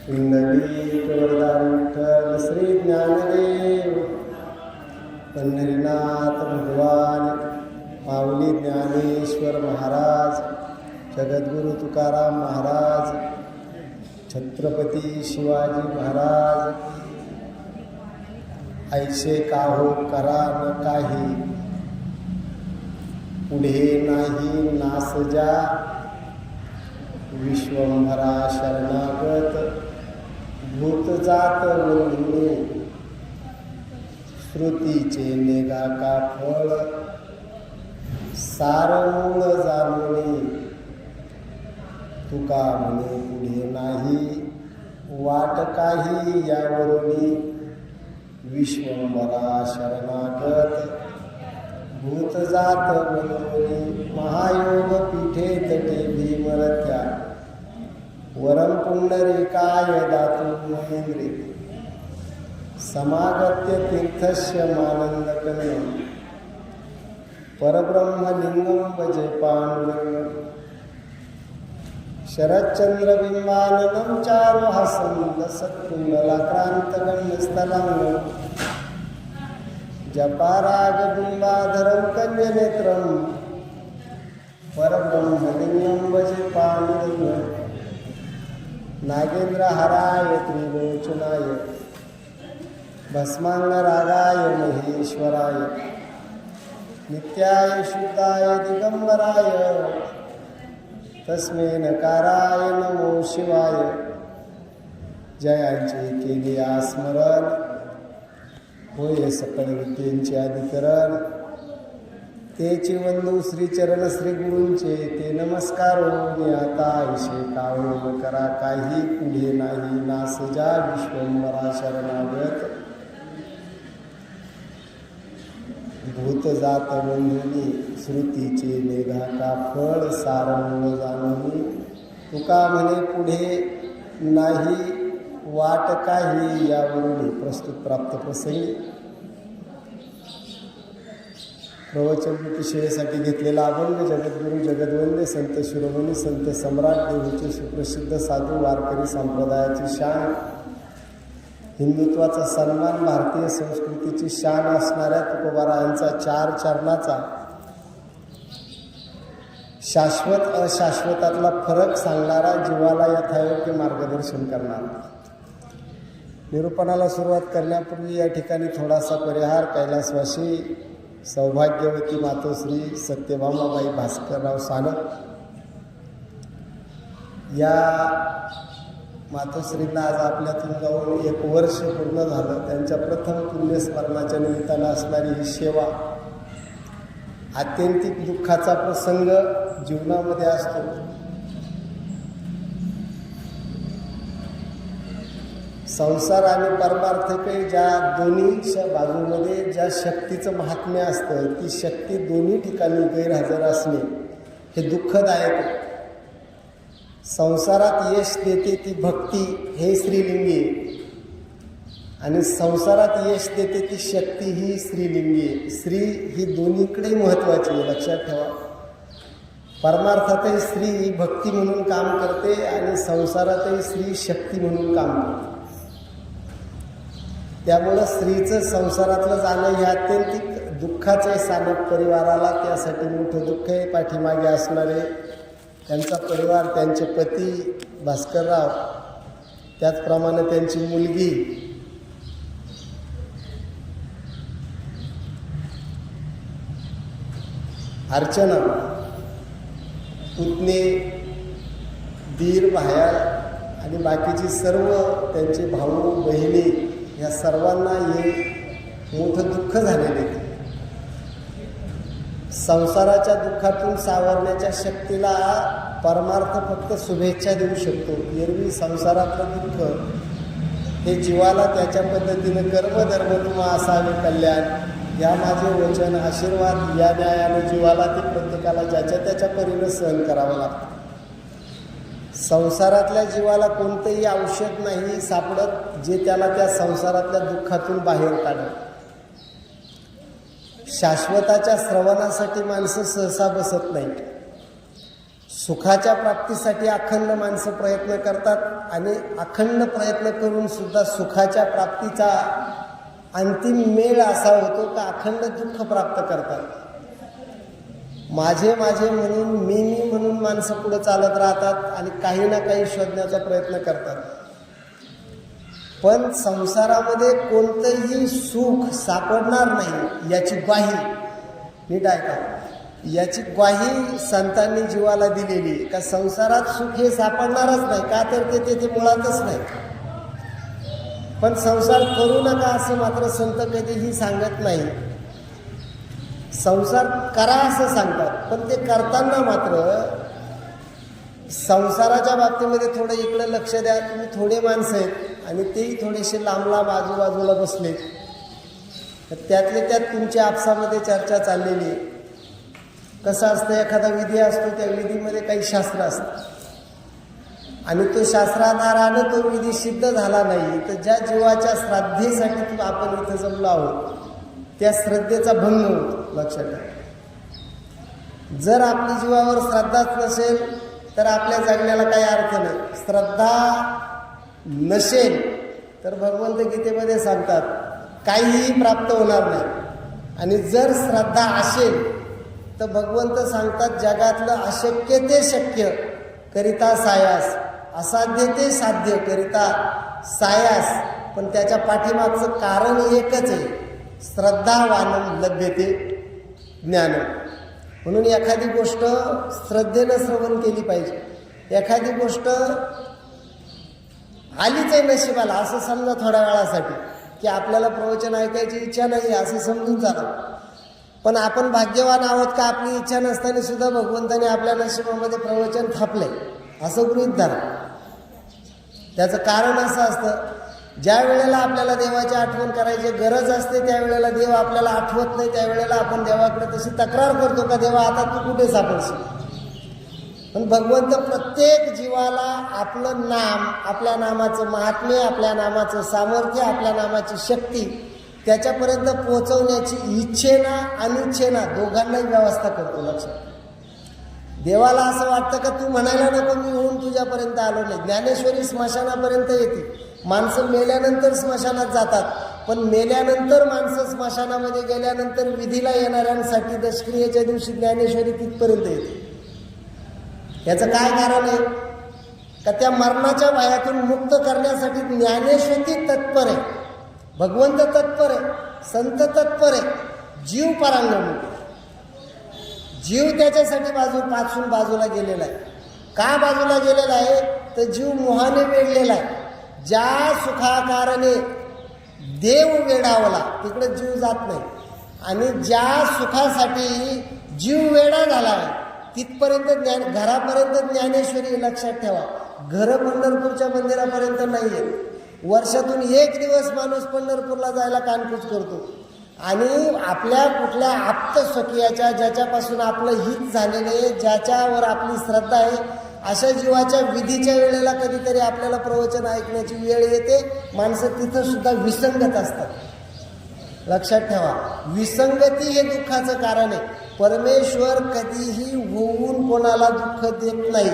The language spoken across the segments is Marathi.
इंद्रवीरवरदान विठ्ठल श्री ज्ञानदेव पंढरीनाथ भगवान माऊली ज्ञानेश्वर महाराज जगद्गुरु तुकाराम महाराज छत्रपती शिवाजी महाराज ऐसे काहो करा न काही पुढे नाही नासजा विश्वंभरा शरणागत भूत जात वंदने श्रुतीचे नेगा का फळ सारमूळ जाणणे तुका म्हणे पुढे नाही वाट काही यावरुनी विश्वंभरा शरणागत भूत जात वंदने महायोग पीठे तटे भीमरथ्या वरम पुंडरीकाय दातु महेंद्रे समागत्य तीर्थस्य मानंदकन्यं परब्रह्मलिंगं भजे पांडुरंगं शरच्चंद्रबिंबाननं चारुहासं लसत्कुण्डलाक्रान्तगण्यस्थलाङ्गं जपारागबिंबाधरं कन्यनेत्रं परब्रह्मलिंगं भजे पांडुरंगं नागेंद्रहाराय त्रिलोचनाय भस्मांगरागाय महेश्वराय नित्याय शुद्धाय दिगंबराय तस्मै नकाराय नमो शिवाय जयांचे केले आस्मरण होय सकळ विद्येचे अधिकरण तेची वंदू श्रीचरण श्री गुरूंचे ते नमस्कार होऊन आता ऐशे काहो करा काही पुढे नाही नासजा विश्वंभरा शरणागत भूत जात वंदनी श्रुतीचे नेघा का फळ सारमूळ जाणूनी तुका म्हणे पुढे नाही वाट काही यावरून प्रस्तुत प्राप्त प्रसंगी प्रवचन विषयासाठी घेतलेला अभंग जगद्गुरु जगद्वंदे संत शिरोमणी संत सम्राट देवीचे सुप्रसिद्ध साधू वारकरी संप्रदायाची शान हिंदुत्वाचा सन्मान भारतीय संस्कृतीची शान असणाऱ्या तुकोबारायांचा 4 चरणाचा शाश्वत अशाश्वतातला फरक सांगणारा जीवाला यथायोग्य मार्गदर्शन करणारा. निरूपणाला सुरुवात करण्यापूर्वी या ठिकाणी थोडासा परिहार कैलासवासी सौभाग्यवती मातोश्री सत्यभामाबाई भास्करराव सानप या मातोश्रींना आज आपल्यातून जाऊन 1 वर्ष पूर्ण झालं. त्यांच्या प्रथम पुण्यस्मरणाच्या निमित्तानं असणारी ही सेवा आत्यंतिक दुःखाचा प्रसंग जीवनामध्ये असतो. संसार आणि परमार्थाकडे ज्या दोन्ही बाजूमध्ये ज्या शक्तीचं महात्म्य असतं ती शक्ती दोन्ही ठिकाणी गैरहजर असणे हे दुःखदायक आहे. संसारात यश देते ती भक्ती हे स्त्रीलिंगी आणि संसारात यश देते ती शक्ती ही स्त्रीलिंगी आहे. स्त्री ही दोन्हीकडे महत्त्वाची आहे, लक्षात ठेवा. परमार्थातही स्त्री ही भक्ती म्हणून काम करते आणि संसारातही स्त्री शक्ती म्हणून काम करते. त्यामुळं स्त्रीचं संसारातलं जाणं हे अत्यंतिक दुःखाचं आहे सानप परिवाराला. त्यासाठी मोठं दुःख आहे. पाठीमागे असणारे त्यांचा परिवार, त्यांचे पती भास्करराव, त्याचप्रमाणे त्यांची मुलगी अर्चना, पुतणे, दीर, भाया आणि बाकीची सर्व त्यांचे भाऊ बहिणी या सर्वांना हे मोठं दुःख झालेले. संसाराच्या दुःखातून सावरण्याच्या शक्तीला परमार्थ फक्त शुभेच्छा देऊ शकतो. एरवी संसारातलं दुःख हे जीवाला त्याच्या पद्धतीनं कर्मधर्म तुम्हा असावे कल्याण या माझे वचन आशीर्वाद या न्यायाने जीवाला ते प्रत्येकाला ज्याच्या त्याच्या परीनं सहन करावं लागतं. संसारातल्या जीवाला कोणतंही औषध नाही सापडत जे त्याला त्या संसारातल्या दुःखातून बाहेर काढत. शाश्वताच्या श्रवणासाठी माणसं सहसा बसत नाहीत. सुखाच्या प्राप्तीसाठी अखंड माणसं प्रयत्न करतात. आणि अखंड प्रयत्न करून सुद्धा सुखाच्या प्राप्तीचा अंतिम मेळ असा होतो का अखंड दुःख प्राप्त करतात. माझे माझे म्हणून मी म्हणून माणसं पुढे चालत राहतात आणि काही ना काही शोधण्याचा प्रयत्न करतात. पण संसारामध्ये कोणतंही सुख सापडणार नाही याची ग्वाही, नीट ऐका, याची ग्वाही संतांनी जीवाला दिलेली का संसारात सुख हे सापडणारच नाही. का तर ते तेथे मुळातच नाही. पण संसार करू नका असं मात्र संत कधीही सांगत नाही. संसार करा असं सांगतात. पण ते करताना मात्र संसाराच्या बाबतीमध्ये थोडं इकडे लक्ष द्या. तुम्ही थोडे माणसं आहेत आणि तेही थोडेसे लांब लांब आजूबाजूला बसले, तर त्यातले त्यात तुमच्या आपसामध्ये चर्चा चाललेली आहे. कसं असतं, एखादा विधी असतो, त्या विधीमध्ये काही शास्त्र असतं आणि तो शास्त्राधारानं तो विधी सिद्ध झाला नाही, तर ज्या जीवाच्या श्राद्धेसाठी आपण इथं जमलो आहोत त्या श्रद्धेचा भंग होतो. लक्षात ठेवा. जर आपली जीवावर श्रद्धाच नसेल तर आपल्या जगण्याला काही अर्थ नाही. श्रद्धा नसेल तर भगवंत गीतेमध्ये सांगतात काहीही प्राप्त होणार नाही. आणि जर श्रद्धा असेल तर भगवंत सांगतात जगातलं अशक्य ते शक्य करिता सायास, असाध्य ते साध्य करिता सायास. पण त्याच्या पाठीमागचं कारण एकच आहे, श्रद्धावानम लभ्यते ज्ञानम. म्हणून एखादी गोष्ट श्रद्धेनं श्रवण केली पाहिजे. एखादी गोष्ट आलीच आहे नशिबाला असं समजा थोड्या वेळासाठी की आपल्याला प्रवचन ऐकायची इच्छा नाही असं समजून चालतं. पण आपण भाग्यवान आहोत का आपली इच्छा नसताना सुद्धा भगवंताने आपल्या नशिबामध्ये प्रवचन थापले असं गृहीत धरा. त्याचं कारण असं असतं, ज्या वेळेला आपल्याला देवाची आठवण करायची गरज असते त्यावेळेला देव आपल्याला आठवत नाही. त्यावेळेला आपण देवाकडे तशी तक्रार करतो का देवा आता तू कुठे सापडशील. पण भगवंत प्रत्येक जीवाला आपलं नाम, आपल्या नामाचं महात्म्य, आपल्या नामाचं सामर्थ्य, आपल्या नामाची शक्ती त्याच्यापर्यंत पोहोचवण्याची इच्छेना अनिच्छेना दोघांनाही व्यवस्था करतो. लक्षात. देवाला असं वाटतं का तू म्हणायला नको मी होऊन तुझ्यापर्यंत आलो नाही. ज्ञानेश्वरी स्मशानापर्यंत येते. माणसं मेल्यानंतर स्मशानात जातात, पण मेल्यानंतर माणसं स्मशानामध्ये गेल्यानंतर विधीला येणाऱ्यांसाठी दशक्रियेच्या दिवशी ज्ञानेश्वरी तिथपर्यंत येते. याचं काय कारण आहे का त्या मरणाच्या भयातून मुक्त करण्यासाठी ज्ञानेश्वरी तत्पर आहे, भगवंत तत्पर आहे, संत तत्पर आहे, जीव परांगण. जीव त्याच्यासाठी पासून बाजूला गेलेला आहे. का बाजूला गेलेला आहे तर जीव मोहाने वेढलेला आहे. ज्या सुखाकारणे देव वेडावला तिकडे जीव जात नाही आणि ज्या सुखासाठी जीव वेडा झाला आहे तिथपर्यंत घरापर्यंत ज्ञानेश्वरी. लक्षात ठेवा, घरं पंढरपूरच्या मंदिरापर्यंत नाही आहेत. वर्षातून एक दिवस माणूस पंढरपूरला जायला कानकूच करतो आणि आपल्या कुठल्या आप्त स्वकीयाच्या ज्याच्यापासून आपलं हित झालेलं आहे, ज्याच्यावर आपली श्रद्धा आहे, अशा जीवाच्या विधीच्या वेळेला कधीतरी आपल्याला प्रवचन ऐकण्याची वेळ येते. माणसं तिथं सुद्धा विसंगत असतात. लक्षात ठेवा, विसंगती हे दुःखाचं कारण आहे. परमेश्वर कधीही होऊन कोणाला दुःख देत नाही.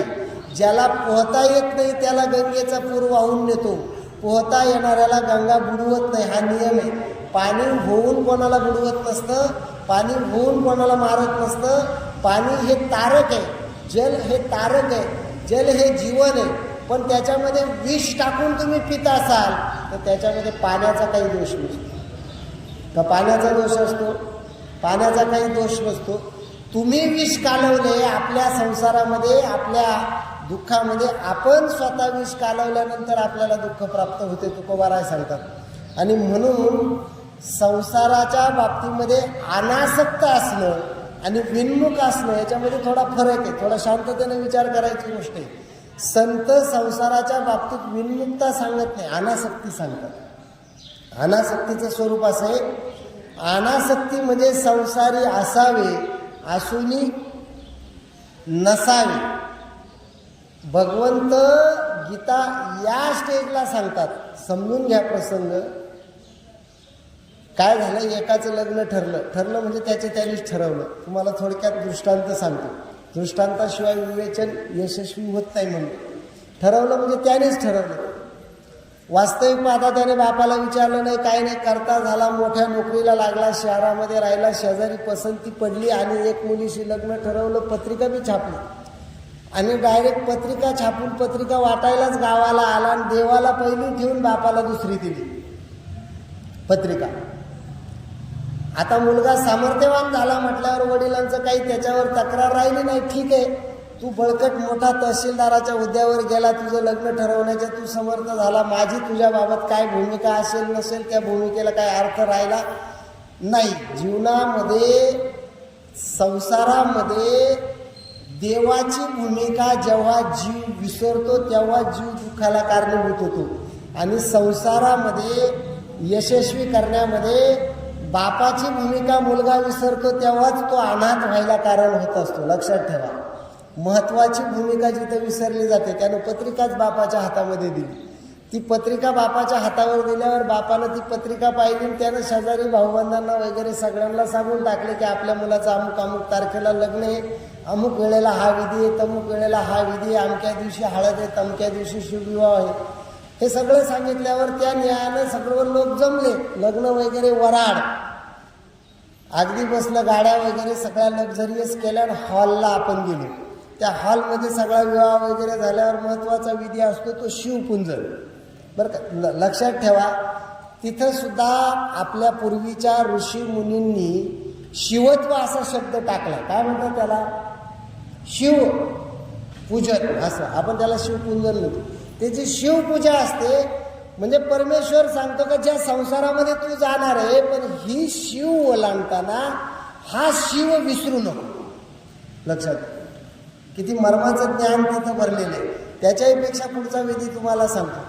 ज्याला पोहता येत नाही त्याला गंगेचा पूर वाहून नेतो, पोहता येणाऱ्याला गंगा बुडवत नाही. हा नियम आहे. पाणी होऊन कोणाला बुडवत नसतं, पाणी होऊन कोणाला मारत नसतं. पाणी हे तारक आहे, जल हे तारक आहे, जल हे जीवन आहे. पण त्याच्यामध्ये विष टाकून तुम्ही पित असाल तर त्याच्यामध्ये पाण्याचा काही दोष नसतो. का पाण्याचा दोष असतो? पाण्याचा काही दोष नसतो. तुम्ही विष कालवले आपल्या संसारामध्ये, आपल्या दुःखामध्ये. आपण स्वतः विष कालवल्यानंतर आपल्याला दुःख प्राप्त होते, तुकोबाराय सांगतात. आणि म्हणून संसाराच्या बाबतीमध्ये अनासक्त असणं आणि विन्मुख असणं याच्यामध्ये थोडा फरक आहे. थोडा शांततेने विचार करायची गोष्ट आहे. संत संसाराच्या बाबतीत विन्मुखता सांगत नाही, अनासक्ती सांगतात. अनासक्तीचं स्वरूप असं आहे, अनासक्ती म्हणजे संसारी असावे असूनी नसावे. भगवंत गीता या स्टेजला सांगतात. समजून घ्या प्रसंग. काय झालं, एकाचं लग्न ठरलं म्हणजे त्याच्या त्यानेच ठरवलं. तुम्हाला थोडक्यात दृष्टांत सांगतो. दृष्टांताशिवाय विवेचन यशस्वी होत नाही म्हणून. ठरवलं म्हणजे त्यानेच ठरवलं. वास्तविक पाहता त्याने बापाला विचारलं नाही, काही नाही, करता झाला, मोठ्या नोकरीला लागला, शहरामध्ये राहिला, शेजारी पसंती पडली आणि एक मुलीशी लग्न ठरवलं, पत्रिका बी छापली आणि डायरेक्ट पत्रिका छापून पत्रिका वाटायलाच गावाला आला आणि देवाला पहिली ठेवून बापाला दुसरी दिली पत्रिका. आता मुलगा सामर्थ्यवान झाला म्हटल्यावर वडिलांचं काही त्याच्यावर तक्रार राहिली नाही. ठीक आहे, तू बळकट मोठा तहसीलदाराच्या हुद्द्यावर गेला, तुझं लग्न ठरवण्याच्या तू समर्थ झाला, माझी तुझ्या बाबत काय भूमिका असेल नसेल त्या भूमिकेला काय अर्थ राहिला नाही. जीवनामध्ये संसारामध्ये देवाची भूमिका जेव्हा जीव विसरतो तेव्हा जीव दुःखाला कारणीभूत होतो आणि संसारामध्ये यशस्वी करण्यामध्ये बापाची भूमिका मुलगा विसरतो तेव्हाच तो अनाथ व्हायला कारण होत असतो. लक्षात ठेवा, महत्वाची भूमिका जिथे विसरली जाते. त्यानं पत्रिकाच बापाच्या हातामध्ये दिली. ती पत्रिका बापाच्या हातावर दिल्यावर बापानं ती पत्रिका पाहिली, त्यानं शेजारी भाऊबंधांना वगैरे सगळ्यांना सांगून टाकले की आपल्या मुलाचं अमुक अमुक तारखेला लग्न आहे, अमुक वेळेला हा विधी आहे, तमुक वेळेला हा विधी आहे, अमक्या दिवशी हळद आहे, तमक्या दिवशी शिवविवाह आहे. हे सगळं सांगितल्यावर त्या न्यायानं सगळं लोक जमले. लग्न वगैरे वराड अगदी बसलं, गाड्या वगैरे सगळ्या लक्झरियस केल्या आणि हॉलला आपण गेलो. त्या हॉलमध्ये सगळा विवाह वगैरे झाल्यावर महत्त्वाचा विधी असतो तो शिवपूंजन. बरं का, लक्षात ठेवा, तिथं सुद्धा आपल्या पूर्वीच्या ऋषी मुनींनी शिवत्व असा शब्द टाकला. काय म्हणतात त्याला? शिव पूजन, असं आपण त्याला शिवपूंजन म्हणतो. त्याची शिवपूजा असते म्हणजे परमेश्वर सांगतो का ज्या संसारामध्ये तू जाणार आहे पण ही शिव ओलांडताना हा शिव विसरू नको. लक्षात, किती मर्माचं ज्ञान तिथं भरलेलं आहे. त्याच्याही पेक्षा पुढचा विधी तुम्हाला सांगतो.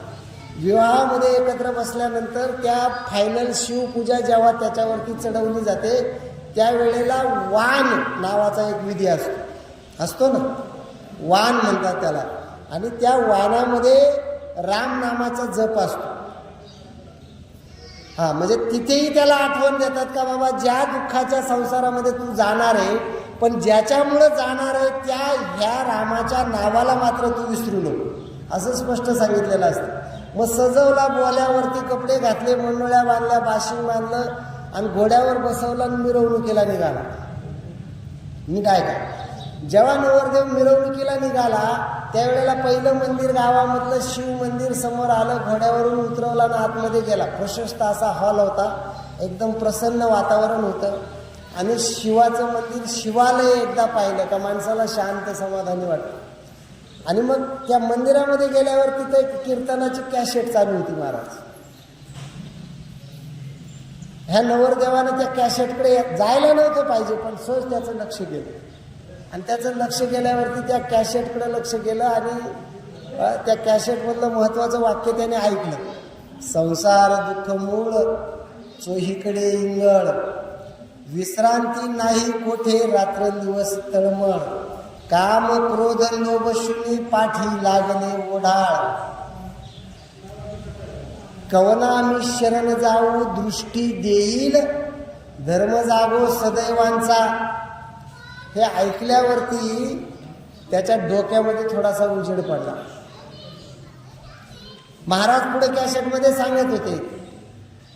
विवाहामध्ये एकत्र बसल्यानंतर त्या फायनल शिवपूजा जेव्हा त्याच्यावरती चढवली जाते त्यावेळेला वान नावाचा एक विधी असतो ना, वान म्हणतात त्याला. आणि त्या वानामध्ये राम नामाचा जप असतो. हा, म्हणजे तिथेही त्याला आठवण देतात का बाबा ज्या दुःखाच्या संसारामध्ये तू जाणार आहे पण ज्याच्यामुळं जाणार आहे त्या ह्या रामाच्या नावाला मात्र तू विसरू नको, असं स्पष्ट सांगितलेलं असतं. मग सजवला, बोल्यावरती कपडे घातले, मंडोळ्या बांधल्या, बाशिंग बांधलं आणि घोड्यावर बसवलं आणि मिरवणुकीला निघाला. नीट आहे का? जेव्हा नवरदेव मिरवणुकीला निघाला त्यावेळेला पहिलं मंदिर गावामधलं शिव मंदिर समोर आलं, घोड्यावरून उतरवला आणि आतमध्ये गेला. प्रशस्त असा हॉल होता, एकदम प्रसन्न वातावरण होतं आणि शिवाचं मंदिर, शिवालय एकदा पाहिलं का माणसाला शांत समाधानी वाटतं. आणि मग त्या मंदिरामध्ये गेल्यावर तिथे एक कीर्तनाची कॅसेट चालू होती महाराज. ह्या नवरदेवानं त्या कॅसेटकडे जायला नव्हतं पाहिजे पण सहज त्याचं लक्ष गेलं आणि त्याचं लक्ष गेल्यावरती त्या कॅसेटकडे लक्ष गेलं आणि त्या कॅसेटमधलं महत्त्वाचं वाक्य त्याने ऐकलं. संसार दुःख मूळ चोहीकडे इंगळ, विश्रांती नाही कोठे रात्रंदिवस तळमळ, काम क्रोध लोभ शून्य पाठी लागणे ओढाळ, कवना मी शरण जाऊ दृष्टी देईल, धर्म जागो सदैवांचा. हे ऐकल्यावरती त्याच्या डोक्यामध्ये थोडासा उजेड पडला. महाराज पुढे कॅसेटमध्ये सांगत होते,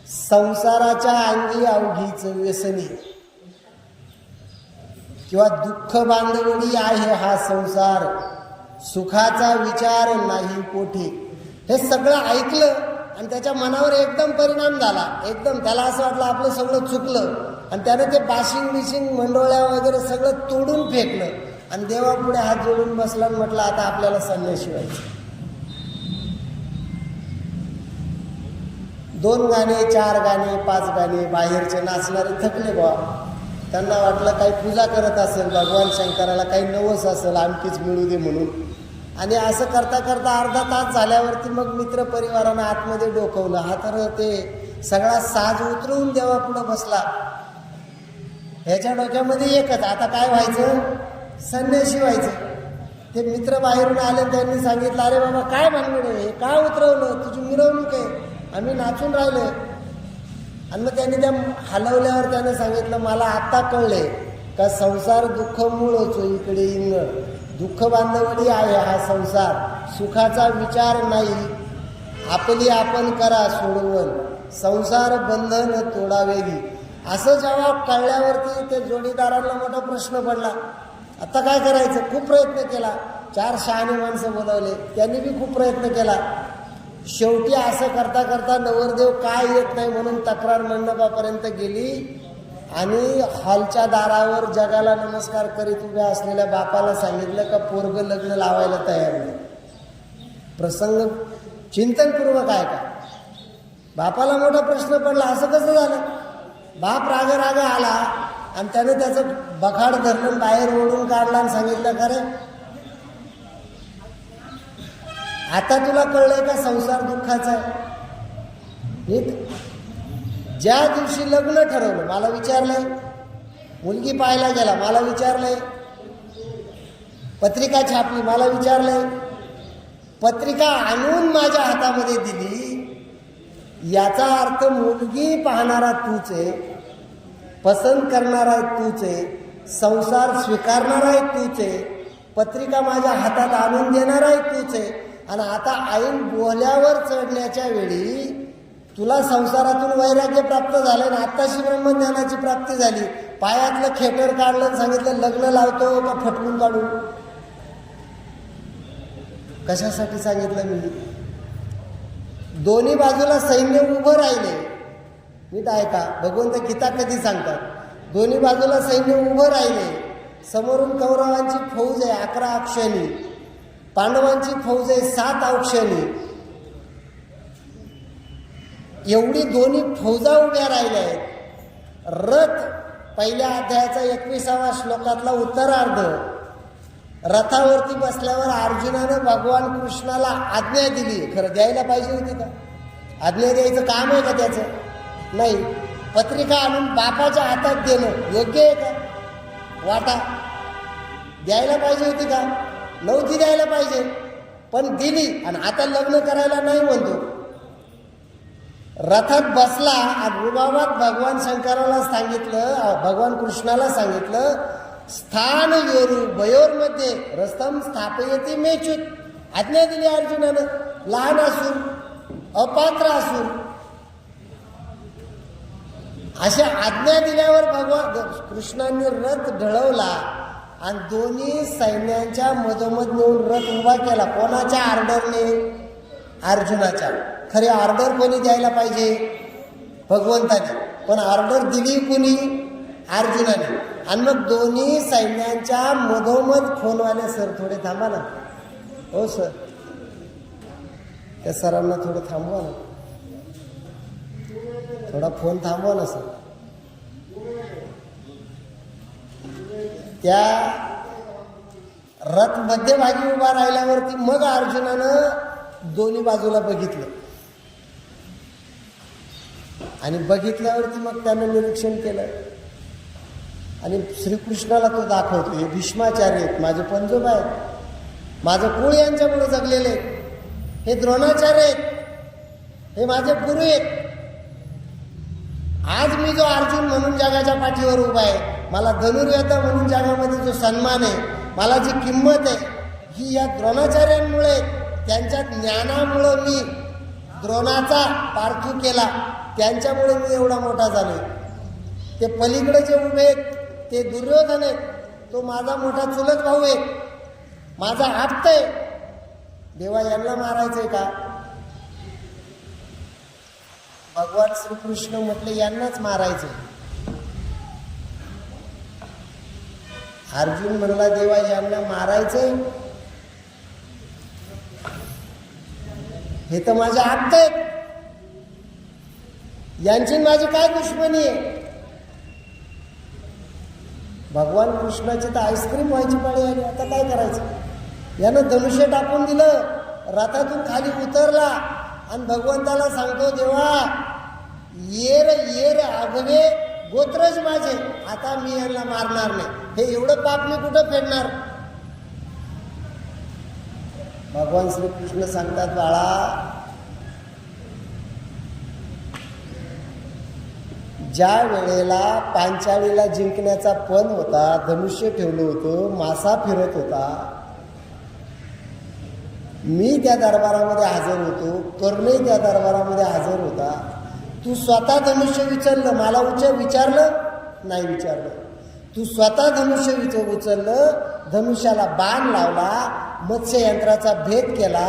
संसाराच्या अंगी अवघीच व्यसनी किंवा दुःख बांधवडी आहे हा संसार, सुखाचा विचार नाही कोठे. हे सगळं ऐकलं आणि त्याच्या मनावर एकदम परिणाम झाला. एकदम त्याला असं वाटलं आपलं सगळं चुकलं आणि त्यानं ते बाशिंग बिशिंग मंडोळ्या वगैरे सगळं तोडून फेकलं आणि देवापुढे हात जोडून बसला आणि म्हटलं आता आपल्याला संन्यासी व्हायचं. 2 गाणे 4 गाणे 5 गाणे बाहेरचे नाचणारे थकले बा. त्यांना वाटलं काही पूजा करत असेल भगवान शंकराला, काही नवस असेल आणखीच मिळू दे म्हणून. आणि असं करता करता अर्धा तास झाल्यावरती मग मित्र परिवारानं आतमध्ये डोकवलं. हा तर ते सगळा साज उतरवून देवापुढं बसला. ह्याच्या डोक्यामध्ये एकच, आता काय व्हायचं? संन्यासी व्हायचं. ते मित्र बाहेरून आले, त्यांनी सांगितलं अरे बाबा काय भानगड आहे, हे का उतरवलं? तुझी मिरवणूक आहे, आम्ही नाचून राहिलो. आणि मग त्यांनी त्या हलवल्यावर त्याने सांगितलं मला आता कळले का संसार दुःख मूळ होतो इकडे इंगळ, दुःख बांधवडी आहे हा संसार, सुखाचा विचार नाही, आपली आपण करा सोडवण, संसार बंधन तोडावेली. असं जेव्हा कळल्यावरती ते जोडीदारांना मोठा प्रश्न पडला. आता काय करायचं? खूप प्रयत्न केला, 4 शहाणे माणसं बोलावले, त्यांनी बी खूप प्रयत्न केला. शेवटी असं करता करता नवरदेव काय येत नाही म्हणून तक्रार मंडपापर्यंत गेली आणि हॉलच्या दारावर जगाला नमस्कार करीत उभ्या असलेल्या बापाला सांगितलं का पोरगं लग्न लावायला तयार नाही. प्रसंग चिंतनपूर्वक आहे का? बापाला मोठा प्रश्न पडला, असं कसं झालं? बाप रागा आला आणि त्याने त्याचं बखाड धरलं, बाहेर ओढून काढला आणि सांगितलं का रे, आता तुला कळलंय का संसार दुःखाचा आहे? ज्या दिवशी लग्न ठरवलं मला विचारलंय, मुलगी पाहायला गेला मला विचारलंय, पत्रिका छापली मला विचारलंय, पत्रिका आणून माझ्या हातामध्ये दिली, याचा अर्थ मुलगी पाहणारा तूच आहे, पसंत करणारा तूच आहे, संसार स्वीकारणारा तूच आहे, पत्रिका माझ्या हातात आणून देणारा तूच आहे. आणि आता ऐन बोल्यावर चढण्याच्या वेळी तुला संसारातून वैराग्य प्राप्त झालं ना, आत्ताशी ब्रह्मज्ञानाची प्राप्ती झाली, पायातलं खेटर काढलं आणि सांगितलं लग्न लावतो का फटकून काढू? कशासाठी सांगितलं मी? दोन्ही बाजूला सैन्य उभं राहिले. नीट ऐका, भगवंत गीता कधी सांगतात, दोन्ही बाजूला सैन्य उभं राहिले. समोरून कौरवांची फौज आहे 11 अक्षनी, पांडवांची फौज आहे 7 अक्षनी. एवढी दोन्ही फौजा उभ्या राहिल्या आहेत. रथ, पहिल्या अध्यायाचा 21व्या श्लोकातला उत्तरार्ध, रथावरती बसल्यावर अर्जुनानं भगवान कृष्णाला आज्ञा दिली. खरं द्यायला पाहिजे होती का? आज्ञा द्यायचं काम आहे का त्याचं? नाही. पत्रिका आणून बापाच्या हातात देणं योग्य आहे का? वाटा द्यायला पाहिजे होती का? नव्हती द्यायला पाहिजे, पण दिली. आणि आता लग्न करायला नाही म्हणतो. रथात बसला आणि रुबाबात भगवान शंकराला सांगितलं, भगवान कृष्णाला सांगितलं, स्थान योरू बयोरमध्ये रस्तम स्थापयती मेचूत. आज्ञा दिली अर्जुनानं, लहान असून अपात्र असून. अशा आज्ञा दिल्यावर भगवान कृष्णाने रथ ढळवला आणि दोन्ही सैन्यांच्या मधोमध नेऊन रथ उभा केला. कोणाच्या ऑर्डरने? अर्जुनाच्या. खरी ऑर्डर कोणी द्यायला पाहिजे? भगवंताने. पण ऑर्डर दिली कोणी? अर्जुनाने. आणि मग दोन्ही सैन्यांच्या मधोमध फोनवाले, सर थोडे थांबा ना. हो सर, त्या सरांना थोडं थांबवा ना, थोडा फोन थांबवा ना सर. त्या रथ मध्यभागी उभा राहिल्यावरती मग अर्जुनानं दोन्ही बाजूला बघितलं आणि बघितल्यावरती मग त्यानं निरीक्षण केलं आणि श्रीकृष्णाला तो दाखवतो, हे भीष्माचार्य आहेत, माझे पंजोबा आहेत, माझं कुळ यांच्यामुळे जगलेले आहेत, हे द्रोणाचार्य आहेत, हे माझे गुरु आहेत. आज मी जो अर्जुन म्हणून जगाच्या पाठीवर उभा आहे, मला धनुर्योद्धा म्हणून जगामध्ये जो सन्मान आहे, मला जी किंमत आहे, ही या द्रोणाचार्यांमुळे, त्यांच्या ज्ञानामुळं मी द्रोणाचा पार्थू केला, त्यांच्यामुळे मी एवढा मोठा झालो. ते पलीकडे जे उभे आहेत ते दुर्योधन आहेत, तो माझा मोठा चुलत भाऊ आहे, माझा आप्त आहे. देवा, यांना मारायचंय का? भगवान श्रीकृष्ण म्हटले यांनाच मारायचं. अर्जुन म्हणला, देवा यांना मारायचंय, हे तर माझे आप्त आहेत, यांची माझी काय दुश्मनी आहे? भगवान कृष्णाची तर आईस्क्रीम व्हायची पाळी आली. आता काय करायचं? यानं धनुष्य टाकून दिलं, रथातून खाली उतरला आणि भगवंताला सांगतो, देवा येर आगवे गोत्रज माझे, आता मी यांना मारणार नाही. हे एवढं पाप मी कुठं फेडणार? भगवान श्रीकृष्ण सांगतात, बाळा, ज्या वेळेला पांचाळीला जिंकण्याचा पण होता, धनुष्य ठेवलं होतं, मासा फिरत होता, मी त्या दरबारामध्ये हजर होतो, कर्णही त्या दरबारामध्ये हजर होता. तू स्वतः धनुष्य विचारलं, मला विचारलं नाही विचारलं. तू स्वतः धनुष्य उचललं, धनुष्याला बाण लावला, मत्स्ययंत्राचा भेद केला,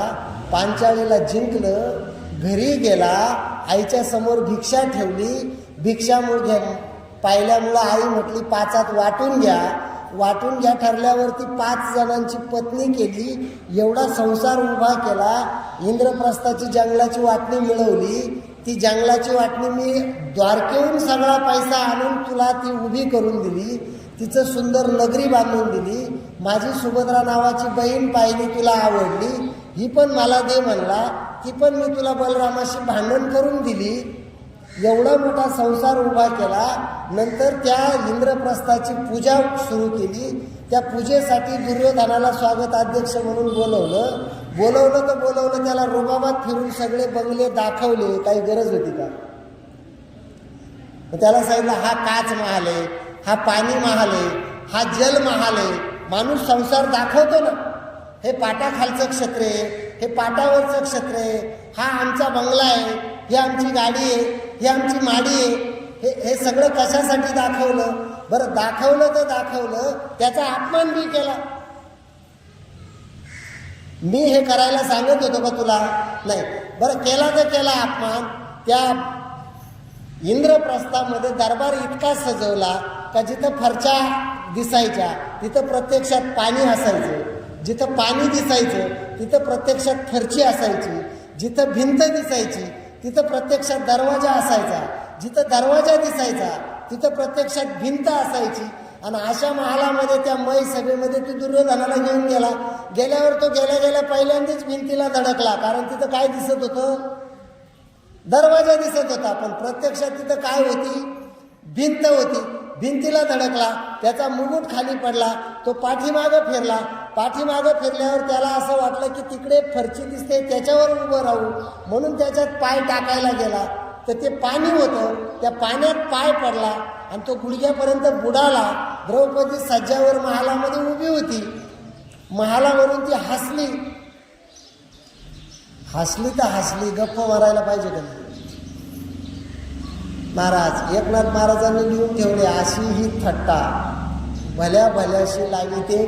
पांचाळीला जिंकलं, घरी गेला, आईच्या समोर भिक्षा ठेवली. भिक्षा पाहिल्यामुळं आई म्हटली 5 वाटून घ्या. वाटून घ्या ठरल्यावरती 5 जणांची पत्नी केली. एवढा संसार उभा केला. इंद्रप्रस्थाची जंगलाची वाटणी मिळवली. ती जंगलाची वाटणी मी द्वारकेहून सगळा पैसा आणून तुला ती उभी करून दिली. तिचं सुंदर नगरी बांधून दिली. माझी सुभद्रा नावाची बहीण पाहिली, तुला आवडली, ही पण मला दे म्हणला, ती पण मी तुला बलरामाशी भांडण करून दिली. एवढा मोठा संसार उभा केला. नंतर त्या इंद्रप्रस्थाची पूजा सुरू केली. त्या पूजेसाठी दुर्योधनाला स्वागत अध्यक्ष म्हणून बोलवलं तर बोलवलं. त्याला रुबाबात फिरून सगळे बंगले दाखवले. काही गरज होती का? त्याला सांगितलं हा काच महाल आहे, हा पाणी महाल आहे, हा जल महाल आहे. माणूस संसार दाखवतो ना. हे पाटाखालचं क्षेत्र आहे, हे पाटावरचं क्षेत्र आहे, हा आमचा बंगला आहे, ही आमची गाडी आहे, ही आमची माडी आहे. हे सगळं कशासाठी दाखवलं? बरं, दाखवलं तर दाखवलं, त्याचा अपमान बी केला. मी हे करायला सांगत होतो का तुला? नाही. बरं, केला तर केला अपमान. त्या इंद्रप्रस्थामध्ये दरबार इतका सजवला का जिथं फरच्या दिसायच्या तिथं प्रत्यक्षात पाणी असायचं, जिथं पाणी दिसायचं तिथं प्रत्यक्षात फरची असायची, जिथं भिंत दिसायची तिथं प्रत्यक्षात दरवाजा असायचा, जिथं दरवाजा दिसायचा तिथं प्रत्यक्षात भिंत असायची. आणि अशा महालामध्ये त्या मय सभेमध्ये तू दुर्योधनाला घेऊन गेल्यावर तो गेल्या पहिल्यांदाच भिंतीला धडकला. कारण तिथं काय दिसत होतं? दरवाजा दिसत होता, पण प्रत्यक्षात तिथं काय होती? भिंत होती. भिंतीला धडकला, त्याचा मुकुट खाली पडला, तो पाठीमागं फिरला. पाठीमागं फिरल्यावर त्याला असं वाटलं की तिकडे फरची दिसते, त्याच्यावर उभं राहू, म्हणून त्याच्यात पाय टाकायला गेला. तर ते पाणी होतं, त्या पाण्यात पाय पडला आणि तो गुडघ्यापर्यंत बुडाला. द्रौपदी सज्जावर महालामध्ये उभी होती. महालावरून ती हसली तर हसली. गप्प मारायला पाहिजे का नाही? महाराज एकनाथ महाराजांनी लिहून ठेवले, अशी ही थट्टा भल्या भल्याशी लावी ते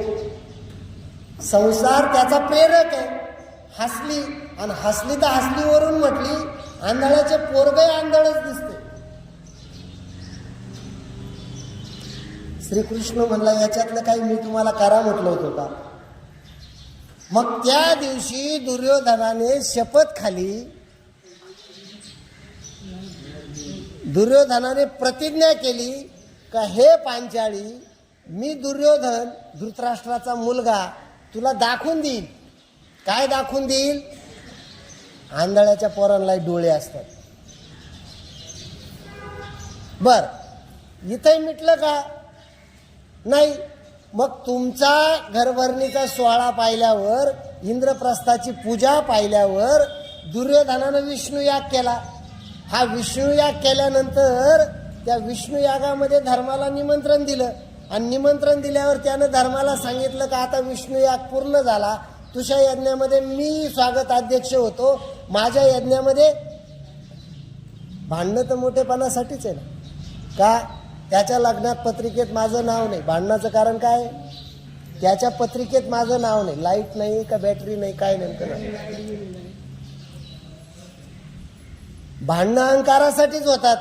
संसार त्याचा प्रेरक आहे. हसली आणि हसली तर हसलीवरून म्हटली, आंधळ्याचे पोरगे आंधळच दिसते. श्रीकृष्ण म्हणला याच्यातलं काही मी तुम्हाला करा म्हटलं होतं का? मग त्या दिवशी दुर्योधनाने शपथ खाली, दुर्योधनाने प्रतिज्ञा केली का हे पांचाळी, मी दुर्योधन धृतराष्ट्राचा मुलगा तुला दाखवून देईल. काय दाखवून देईल? आंधळ्याच्या पोरांना डोळे असतात. बर, इथंही मिटलं का? नाही. मग तुमचा घरभरणीचा सोहळा पाहिल्यावर, इंद्रप्रस्थाची पूजा पाहिल्यावर दुर्योधनानं विष्णुयाग केला. हा विष्णुयाग केल्यानंतर त्या विष्णुयागामध्ये धर्माला निमंत्रण दिलं आणि निमंत्रण दिल्यावर त्यानं धर्माला सांगितलं का आता विष्णुयाग पूर्ण झाला, तुझ्या यज्ञामध्ये मी स्वागत अध्यक्ष होतो, माझ्या यज्ञामध्ये भांडणं तर मोठेपणासाठीच आहे ना. का? त्याच्या लग्नात पत्रिकेत माझं नाव नाही. भांडणाचं कारण काय? त्याच्या पत्रिकेत माझं नाव नाही. लाईट नाही का बॅटरी नाही, काय नेमकं नाही. भांडणं अहंकारासाठीच होतात.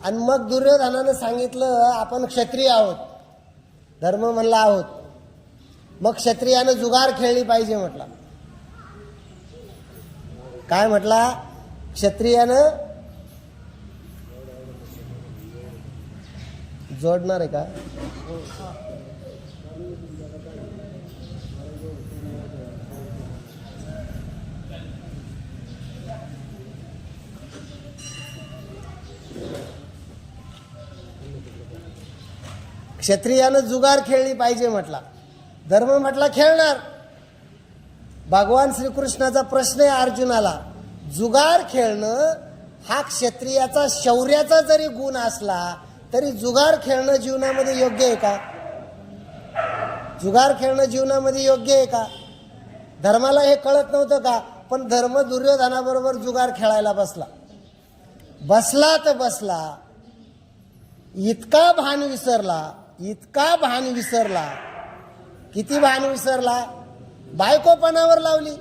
आणि मग दुर्योधनानं सांगितलं आपण क्षत्रिय आहोत, धर्म म्हणला आहोत, मग क्षत्रियानं जुगार खेळली पाहिजे म्हटला. काय म्हटला? क्षत्रियानं जोडणार आहे का? क्षत्रियानं जुगार खेळली पाहिजे म्हटला. धर्म म्हटला खेळणार. भगवान श्रीकृष्णाचा प्रश्न आहे अर्जुनाला, जुगार खेळणं हा क्षत्रियाचा शौर्याचा जरी गुण असला तरी जुगार खेळणं जीवनामध्ये योग्य आहे का? जुगार खेळणं जीवनामध्ये योग्य आहे का? धर्माला हे कळत नव्हतं का? पण धर्म दुर्योधनाबरोबर जुगार खेळायला बसला. बसला तर बसला, इतका भान विसरला, इतका भान विसरला. किती भान विसरला? बायको पणावर लावली,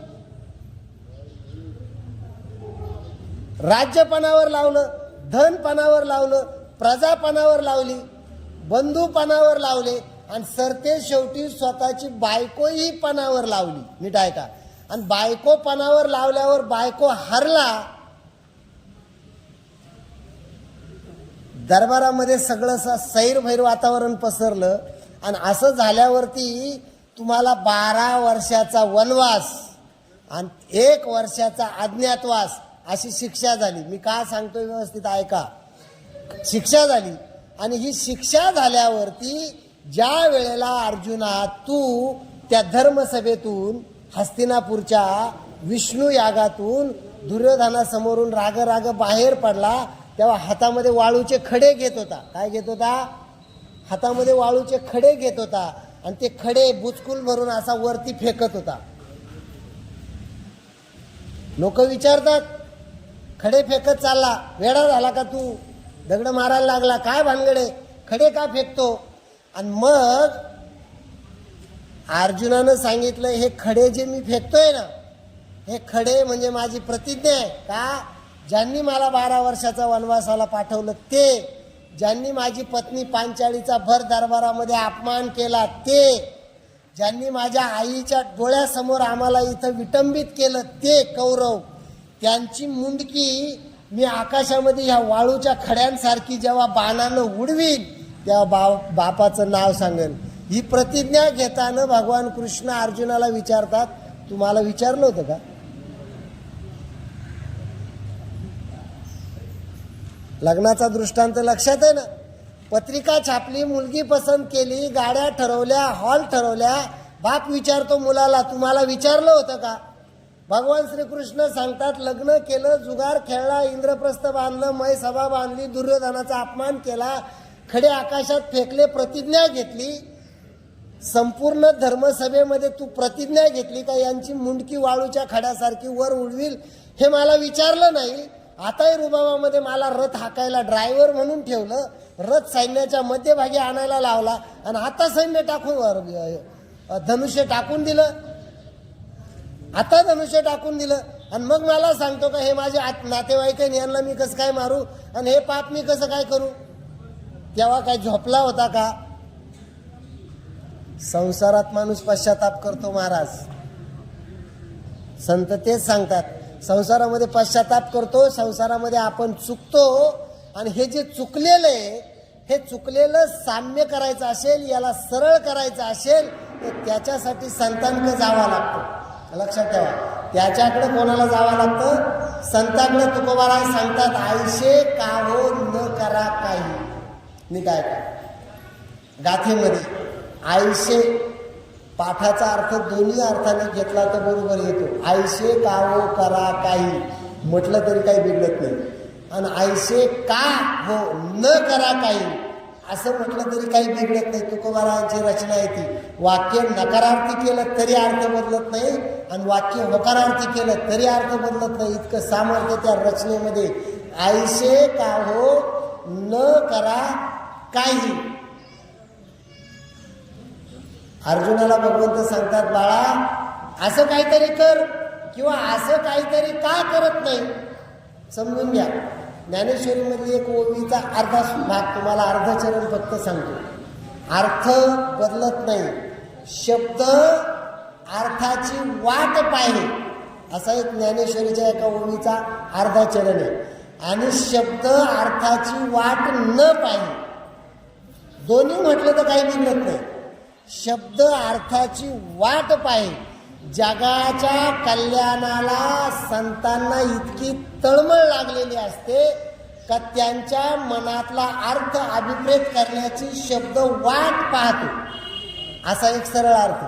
राज्य पणावर लावलं, धन पणावर लावलं, प्रजा पणावर लावली, बंधू पणावर लावले आणि सरते शेवटी स्वतःची बायकोही पणावर लावली. नीट ऐका. आणि बायको पणावर लावल्यावर बायको हरला. दरबारामध्ये सगळं सैरभैर वातावरण पसरलं आणि असं झाल्यावरती तुम्हाला 12 वर्षाचा वनवास आणि 1 वर्षाचा अज्ञातवास अशी शिक्षा झाली. मी का सांगतोय व्यवस्थित ऐका. शिक्षा झाली आणि ही शिक्षा झाल्यावरती ज्या वेळेला अर्जुना तू त्या धर्मसभेतून हस्तिनापूरच्या विष्णू यागातून दुर्योधनासमोरून राग राग बाहेर पडला, तेव्हा हातामध्ये वाळूचे खडे घेत होता. काय घेत होता? हातामध्ये वाळूचे खडे घेत होता आणि ते खडे बुचकुल भरून असा वरती फेकत होता. लोक विचारतात, खडे फेकत चालला, वेडा झाला का तू? दगड मारायला लागला, काय भानगडे, खडे का फेकतो? आणि मग अर्जुनानं सांगितलं, हे खडे जे मी फेकतोय ना, हे खडे म्हणजे माझी प्रतिज्ञा आहे. का? ज्यांनी मला 12 वर्षाचा वनवासाला पाठवलं ते, ज्यांनी माझी पत्नी पांचाळीचा भर दरबारामध्ये अपमान केला ते, ज्यांनी माझ्या आईच्या डोळ्यासमोर आम्हाला इथं विटंबित केलं ते कौरव, त्यांची मुंडकी मी आकाशामध्ये ह्या वाळूच्या खड्यांसारखी जेव्हा बाणानं उडवीन तेव्हा बापाचं नाव सांगेन. ही प्रतिज्ञा घेताना भगवान कृष्ण अर्जुनाला विचारतात, तुम्हाला विचारलं होतं का? लग्नाचा दृष्टांत लक्षात आहे ना? पत्रिका छापली, मुलगी पसंत केली, गाड्या ठरवल्या, हॉल ठरवल्या, बाप विचारतो मुलाला, तुम्हाला विचारलं होतं का? भगवान श्रीकृष्ण सांगतात, लग्न केलं, जुगार खेळला, इंद्रप्रस्थ बांधलं, मय सभा बांधली, दुर्योधनाचा अपमान केला, खडे आकाशात फेकले, प्रतिज्ञा घेतली. संपूर्ण धर्मसभेमध्ये तू प्रतिज्ञा घेतली का यांची मुंडकी वाळूच्या खड्यासारखी वर उडवील? हे मला विचारलं नाही. आताही रुबाबामध्ये मला रथ हाकायला ड्रायव्हर म्हणून ठेवलं, रथ सैन्याच्या मध्यभागी आणायला लावला आणि आता सैन्य टाकून धनुष्य टाकून दिलं. आता धनुष्य टाकून दिलं आणि मग मला सांगतो का हे माझे नातेवाईक आहे, यांना मी कसं काय मारू आणि हे पाप मी कसं काय करू? तेव्हा काय झोपला होता का? संसारात माणूस पश्चाताप करतो महाराज. संत तेच सांगतात, संसारामध्ये पश्चाताप करतो, संसारामध्ये आपण चुकतो आणि हे जे चुकलेलं आहे, हे चुकलेलं साम्य करायचं असेल, याला सरळ करायचं असेल तर त्याच्यासाठी संतांकडे जावं लागतं. लक्षात ठेवा, त्याच्याकडे कोणाला जावं लागतं? संतांकडे. तुकोबाराय सांगतात, आयशे काहो न करा काही. नीट ऐका. गाथेमध्ये आयशे पाठाचा अर्थ दोन्ही अर्थाने घेतला तर बरोबर येतो. आयशे काहो करा काही म्हटलं तरी काही बिघडत नाही. आणि आयशे का हो न करा काही असं म्हटलं तरी काही बिघडत नाही. तुकोबारायांची रचना आहे ती. वाक्य नकारार्थी केलं तरी अर्थ बदलत नाही आणि वाक्य होकारार्थी केलं तरी अर्थ बदलत नाही. इतकं सामर्थ्य त्या रचनेमध्ये. आयशे का हो न करा काही. अर्जुनाला भगवंत सांगतात, बाळा असं काहीतरी कर किंवा असं काहीतरी का करत नाही समजून घ्या. ज्ञानेश्वरीमधली एक ओवीचा अर्धा भाग तुम्हाला अर्ध चरण फक्त सांगतो. अर्थ बदलत नाही, शब्द अर्थाची वाट पाहिजे असा एक ज्ञानेश्वरीच्या एका ओवीचा अर्धा चरण आहे. आणि शब्द अर्थाची वाट न पाहिजे दोन्ही म्हटलं तर काही बिघडत नाही. शब्द अर्थाची वाट पाहिजे. जगाच्या कल्याणाला संतांना इतकी तळमळ लागलेली असते का त्यांच्या मनातला अर्थ अभिप्रेत करण्याची शब्द वाट पाहतो असा एक सरळ अर्थ.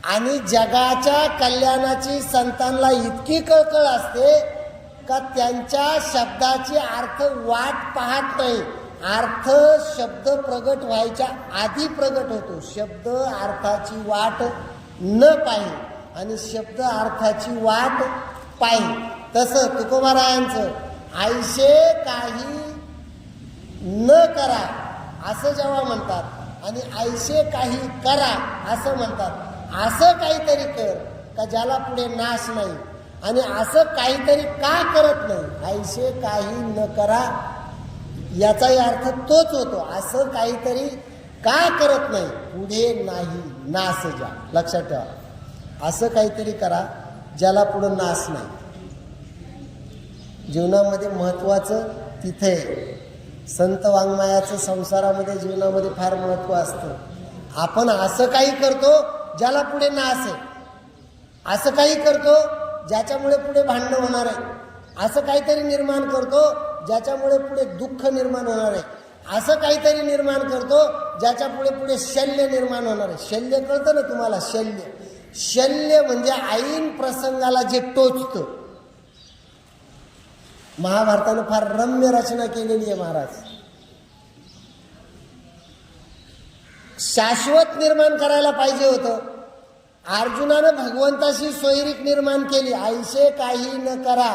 आणि जगाच्या कल्याणाची संतांना इतकी कळकळ असते का त्यांच्या शब्दाची अर्थ वाट पाहत नाही. अर्थ शब्द प्रगट व्हायच्या आधी प्रगट होतो. शब्द अर्थाची वाट न पाहिजे. आणि शब्द अर्थाची वाट पाहिल. तसं तुकोबारायांचं आयशे काही न करा असं जेव्हा म्हणतात आणि आयशे काही करा असं म्हणतात, असं काहीतरी कर का ज्याला पुढे नाश नाही, आणि असं काहीतरी का करत नाही, आयशे काही न करा याचाही अर्थ तोच होतो. असं काहीतरी का करत नाही, पुढे नाही नाश ज्या. लक्षात ठेवा, असं काहीतरी करा ज्याला पुढे नाश नाही. जीवनामध्ये महत्वाचं तिथे संत वाङ्मयाचं संसारामध्ये जीवनामध्ये फार महत्व असतं. आपण असं काही करतो ज्याला पुढे नाश आहे, असं काही करतो ज्याच्यामुळे पुढे भांडणं होणार आहे, असं काहीतरी निर्माण करतो ज्याच्यामुळे पुढे दुःख निर्माण होणार आहे, असं काहीतरी निर्माण करतो ज्याच्या पुढे शल्य निर्माण होणार आहे. शल्य कळतं ना तुम्हाला? शल्य म्हणजे ऐन प्रसंगाला जे टोचतं. महाभारतानं फार रम्य रचना केलेली आहे महाराज. शाश्वत निर्माण करायला पाहिजे होतं. अर्जुनानं भगवंताशी सोयरीक निर्माण केली, आयशे काही न करा.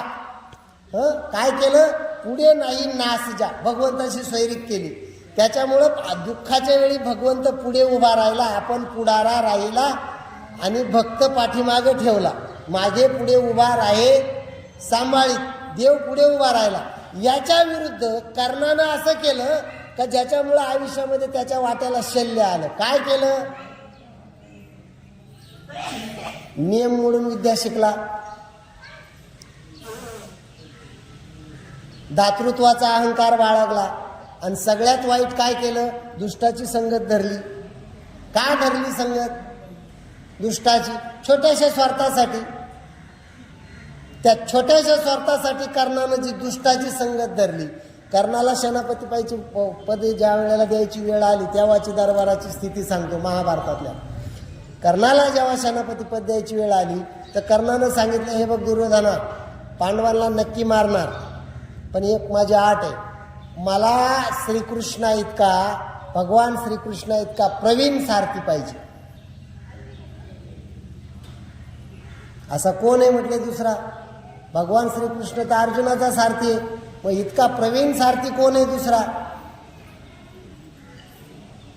काय केलं? पुढे नाही नाश जा, भगवंताशी सोयरीक केली. त्याच्यामुळं दुःखाच्या वेळी भगवंत पुढे उभा राहिला, आपण पुढारा राहिला आणि भक्त पाठीमागे ठेवला. मागे पुढे उभा राहे सांभाळीत, देव पुढे उभा राहिला. याच्या विरुद्ध कर्णानं असं केलं का ज्याच्यामुळं आयुष्यामध्ये त्याच्या वाट्याला शल्य आलं. काय केलं? नियम मोडून विद्या शिकला, दातृत्वाचा अहंकार बाळगला, आणि सगळ्यात वाईट काय केलं? दुष्टाची संगत धरली. का धरली संगत? दुष्टाची, छोट्याशा स्वार्थासाठी. त्या छोट्याशा स्वार्थासाठी कर्णानं जी दुष्टाची संगत धरली. कर्णाला सेनापती पाहिजे पदे ज्या वेळेला द्यायची वेळ आली तेव्हाची दरबाराची स्थिती सांगतो महाभारतातल्या. कर्णाला जेव्हा सेनापती पद द्यायची वेळ आली तर कर्णानं सांगितलं, हे बघ दुर्योधना, पांडवांना नक्की मारणार, पण एक माझी आट आहे, मला श्रीकृष्णा इतका, भगवान श्रीकृष्णा इतका प्रवीण सारथी पाहिजे. असा कोण आहे म्हटले दुसरा? भगवान श्रीकृष्ण तर अर्जुनाचा सारथी आहे, मग इतका प्रवीण सारथी कोण आहे दुसरा?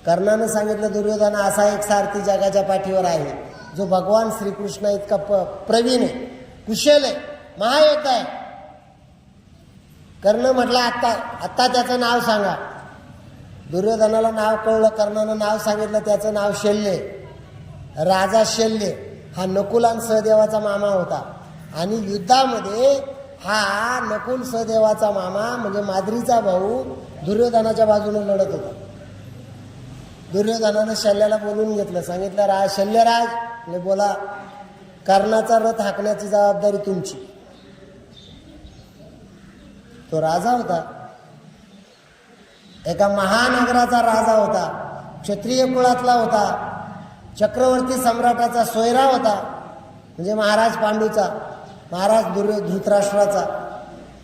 कर्णानं सांगितलं, दुर्योधना, असा एक सारथी जगाच्या पाठीवर आहे जो भगवान श्रीकृष्ण इतका प्रवीण आहे, कुशल आहे, महायोद्धा आहे. कर्ण म्हटलं, आत्ता त्याचं नाव सांगा. दुर्योधनाला नाव कळलं, कर्णानं नाव सांगितलं, त्याचं नाव शल्य. राजा शल्य हा नकुल आणि सहदेवाचा मामा होता, आणि युद्धामध्ये हा नकुल सहदेवाचा मामा म्हणजे माद्रीचा भाऊ दुर्योधनाच्या बाजूने लढत होता. दुर्योधनानं शल्याला बोलून घेतलं, सांगितलं, शल्यराज, म्हणजे बोला, कर्णाचा रथ हाकण्याची जबाबदारी तुमची. तो राजा होता, एका महानगराचा राजा होता, क्षत्रिय कुळातला होता, चक्रवर्ती सम्राटाचा सोयरा होता, म्हणजे महाराज पांडूचा, महाराज धृतराष्ट्राचा,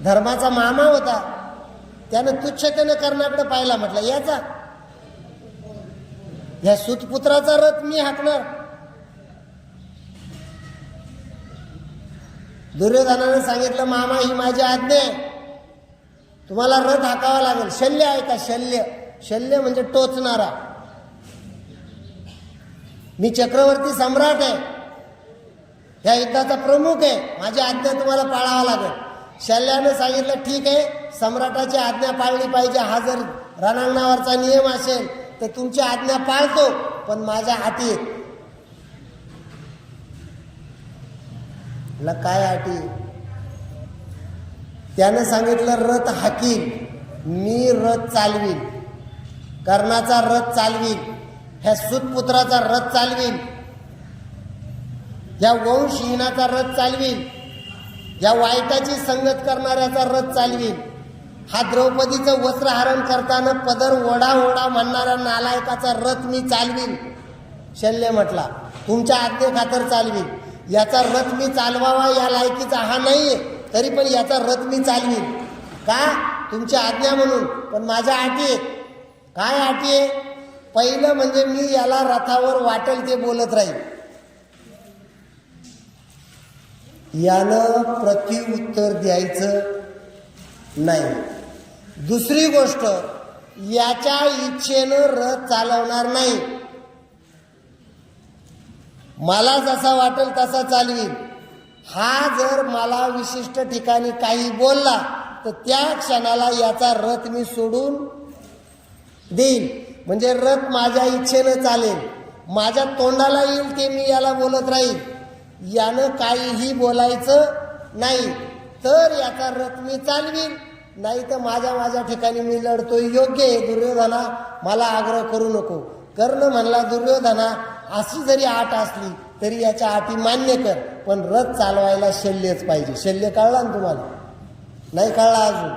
धर्माचा मामा होता. त्यानं तुच्छतेनं कर्णाकडे पाहिला, म्हटलं, याचा या सूतपुत्राचा रथ मी हाकणार. दुर्योधनानं सांगितलं, मामा, ही माझी आज्ञा आहे, तुम्हाला रथ हाकावा लागेल. शल्य आहे का? शल्य म्हणजे टोचणारा. मी चक्रवर्ती सम्राट आहे, या युद्धाचा प्रमुख आहे, माझी आज्ञा तुम्हाला पाळावा लागेल. शल्यानं सांगितलं, ठीक आहे, सम्राटाची आज्ञा पाळली पाहिजे, हा जर रणांगणावरचा नियम असेल तर तुमची आज्ञा पाळतो, पण माझ्या अटी आहेत. काय अटी? त्यानं सांगितलं, रथ हाकील, मी रथ चालवीन, कर्णाचा रथ चालवीन, ह्या सूतपुत्राचा रथ चालवीन, या वंशहीनाचा रथ चालवीन, या वाईटाची संगत करणाऱ्याचा रथ चालवीन, हा द्रौपदीचं वस्त्रहरण करताना पदर ओढा ओढा म्हणणाऱ्या नालायकाचा रथ मी चालवीन. शल्य म्हटला, तुमच्या आज्ञेखातर चालवीन. याचा रथ मी चालवावा या लायकीचा हा नाहीये, तरी पण याचा रथ मी चालवीन. का? तुमची आज्ञा म्हणून, पण माझ्या अटी आहेत. काय अटी आहे? पहिलं म्हणजे मी याला रथावर वाटेल ते बोलत राहील. यानं प्रत्युत्तर द्यायचं नाही. दुसरी गोष्ट, याच्या इच्छेनं रथ चालवणार नाही. मला जसा वाटेल तसा चालवीन. हा जर मला विशिष्ट ठिकाणी काही बोलला तर त्या क्षणाला याचा रथ मी सोडून देईन. म्हणजे रथ माझ्या इच्छेनं चालेल. माझ्या तोंडाला येईल ते मी याला बोलत राहील. यानं काहीही बोलायचं नाही. तर याचा रथ मी चालवीन, नाही तर माझ्या ठिकाणी मी लढतोय योग्य आहे. दुर्योधना, मला आग्रह करू नको. कर्ण म्हणला, दुर्योधना अशी जरी आट असली तरी याच्या आटी मान्य कर, पण रथ चालवायला शल्यच पाहिजे. शल्य कळला ना तुम्हाला? नाही कळला अजून?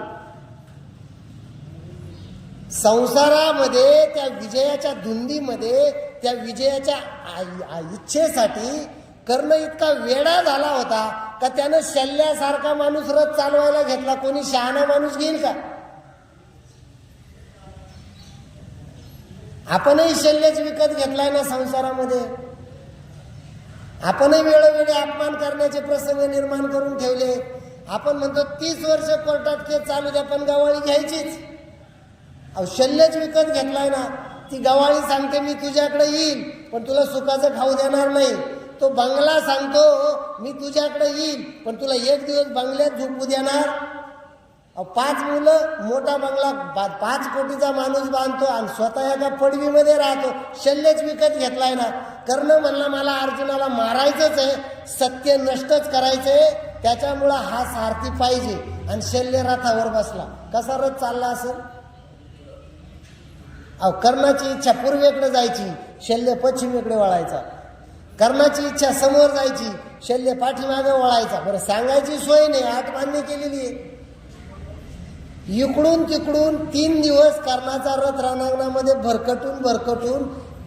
संसारामध्ये त्या विजयाच्या धुंदीमध्ये, त्या विजयाच्या इच्छेसाठी कर्ण इतका वेडा झाला होता का त्यानं शल्यासारखा माणूस रथ चालवायला घेतला. कोणी शहाणा माणूस घेईल का? आपणही शल्यच विकत घेतलाय ना संसारामध्ये. आपणही वेळोवेळी अपमान करण्याचे प्रसंग निर्माण करून ठेवले. आपण म्हणतो 30 वर्ष कोर्टात केस चालू द्या, पण गवाळी घ्यायचीच. अहो, शल्यच विकत घेतलाय ना. ती गवाळी सांगते मी तुझ्याकडे येईल, पण तुला सुखाचं खाऊ देणार नाही. तो बंगला सांगतो मी तुझ्याकडे येईल, पण तुला एक दिवस बंगल्यात झोपू देणार. 5 मुलं, मोठा बंगला 5 कोटीचा माणूस बांधतो आणि स्वतः एका पडवीमध्ये राहतो. शल्यच विकत घेतलाय ना. कर्ण म्हणला, मला अर्जुनाला मारायचंच आहे, सत्य नष्टच करायचंय, त्याच्यामुळं हा सारथी पाहिजे. आणि शल्य रथावर बसला. कसा रथ चालला असेल? अहो, कर्णाची इच्छा पूर्वेकडे जायची, शल्य पश्चिमेकडे वळायचा. कर्णाची इच्छा समोर जायची, शल्य पाठीमागे वळायचा. बरं, सांगायची सोय नाही, आठ मान्य केलेली आहे. इकडून तिकडून 3 दिवस कर्णाचा रथ रणांगणामध्ये भरकटून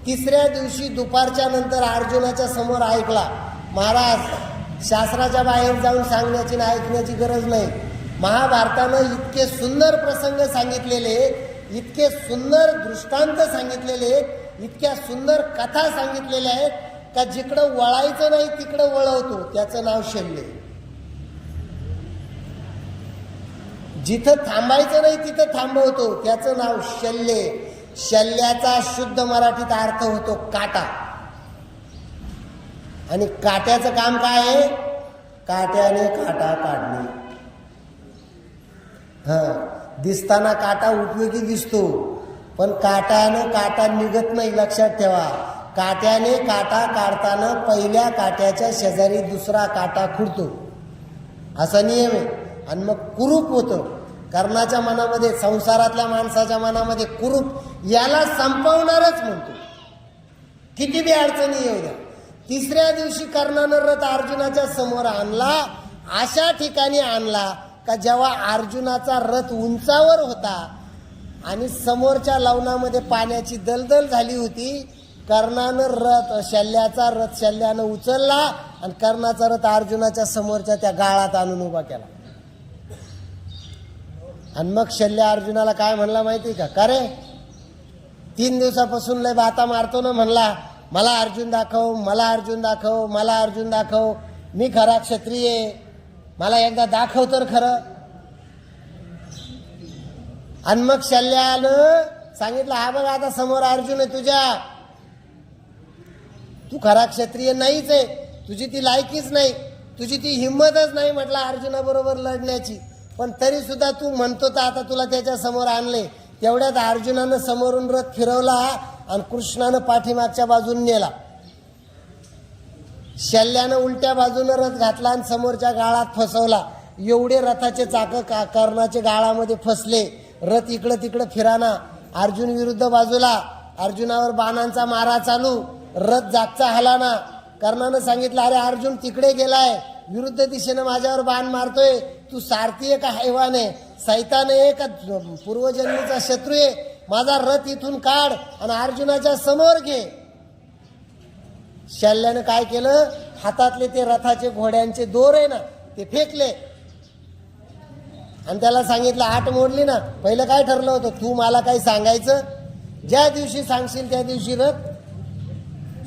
तिसऱ्या दिवशी दुपारच्या नंतर अर्जुनाच्या समोर ऐकला. महाराज, शास्त्राच्या बाहेर जाऊन सांगण्याची ना ऐकण्याची गरज नाही. महाभारतानं इतके सुंदर प्रसंग सांगितलेले, इतके सुंदर दृष्टांत सांगितलेले, इतक्या सुंदर कथा सांगितलेल्या आहेत का जिकडं वळायचं नाही तिकडं वळवतो, त्याचं नाव शल्य. जिथं थांबायचं नाही तिथं थांबवतो, त्याचं नाव शल्य. शल्याचा शुद्ध मराठीत अर्थ होतो काटा. आणि काट्याचं काम काय आहे? काट्याने काटा काढणे. दिसताना काटा उपयोगी दिसतो, पण काट्यानं काटा निघत नाही, लक्षात ठेवा. काट्याने काटा काढताना पहिल्या काट्याच्या शेजारी दुसरा काटा खुडतो, असा नियम आहे. आणि मग कुरूप होतं. कर्णाच्या मनामध्ये, संसारातल्या माणसाच्या मनामध्ये कुरूप, याला संपवणारच म्हणतो, किती बी अडचणी येऊ द्या. तिसऱ्या दिवशी कर्णानं रथ अर्जुनाच्या समोर आणला. अशा ठिकाणी आणला का जेव्हा अर्जुनाचा रथ उंचावर होता आणि समोरच्या लवणामध्ये पाण्याची दलदल झाली होती, कर्णानं शल्याचा रथ शल्यानं उचलला आणि कर्णाचा रथ अर्जुनाच्या समोरच्या त्या गाळात आणून उभा केला. आणि मग शल्य अर्जुनाला काय म्हणला माहिती का? का रे, 3 दिवसापासून लय बाता मारतो ना, म्हणला मला अर्जुन दाखव, मला अर्जुन दाखव, मला अर्जुन दाखव, मी खरा क्षत्रिय, मला एकदा दाखव तर खरं. आणि मग शल्यानं सांगितलं, हा बघ आता समोर अर्जुन आहे तुझ्या, तू खरा क्षत्रिय नाहीच आहे, तुझी ती लायकीच नाही, तुझी ती हिंमतच नाही म्हटलं अर्जुनाबरोबर लढण्याची. पण तरी सुद्धा तू म्हणतो तर आता तुला त्याच्या समोर आणले. तेवढ्यात अर्जुनानं समोरून रथ फिरवला आणि कृष्णानं पाठीमागच्या बाजून नेला. शल्यानं उलट्या बाजूनं रथ घातला आणि समोरच्या गाळात फसवला. एवढे रथाचे चाक कर्णाचे गाळामध्ये फसले. रथ इकडं तिकडं फिराना. अर्जुन विरुद्ध बाजूला, अर्जुनावर बाणांचा मारा चालू, रथ जागचा हलाना. कर्णानं सांगितलं, अरे अर्जुन तिकडे गेलाय, विरुद्ध दिशेनं माझ्यावर बाण मारतोय, तू सारथी आहे का हैवान आहे, सैतान आहे का पूर्वजन्मीचा शत्रू आहे, माझा रथ इथून काढ आणि अर्जुनाच्या समोर घे. शल्यानं काय केलं, हातातले ते रथाचे घोड्यांचे दोर आहे ना ते फेकले आणि त्याला सांगितलं, आट मोडली ना. पहिलं काय ठरलं होतं, तू मला काही सांगायचं, ज्या दिवशी सांगशील त्या दिवशी रथ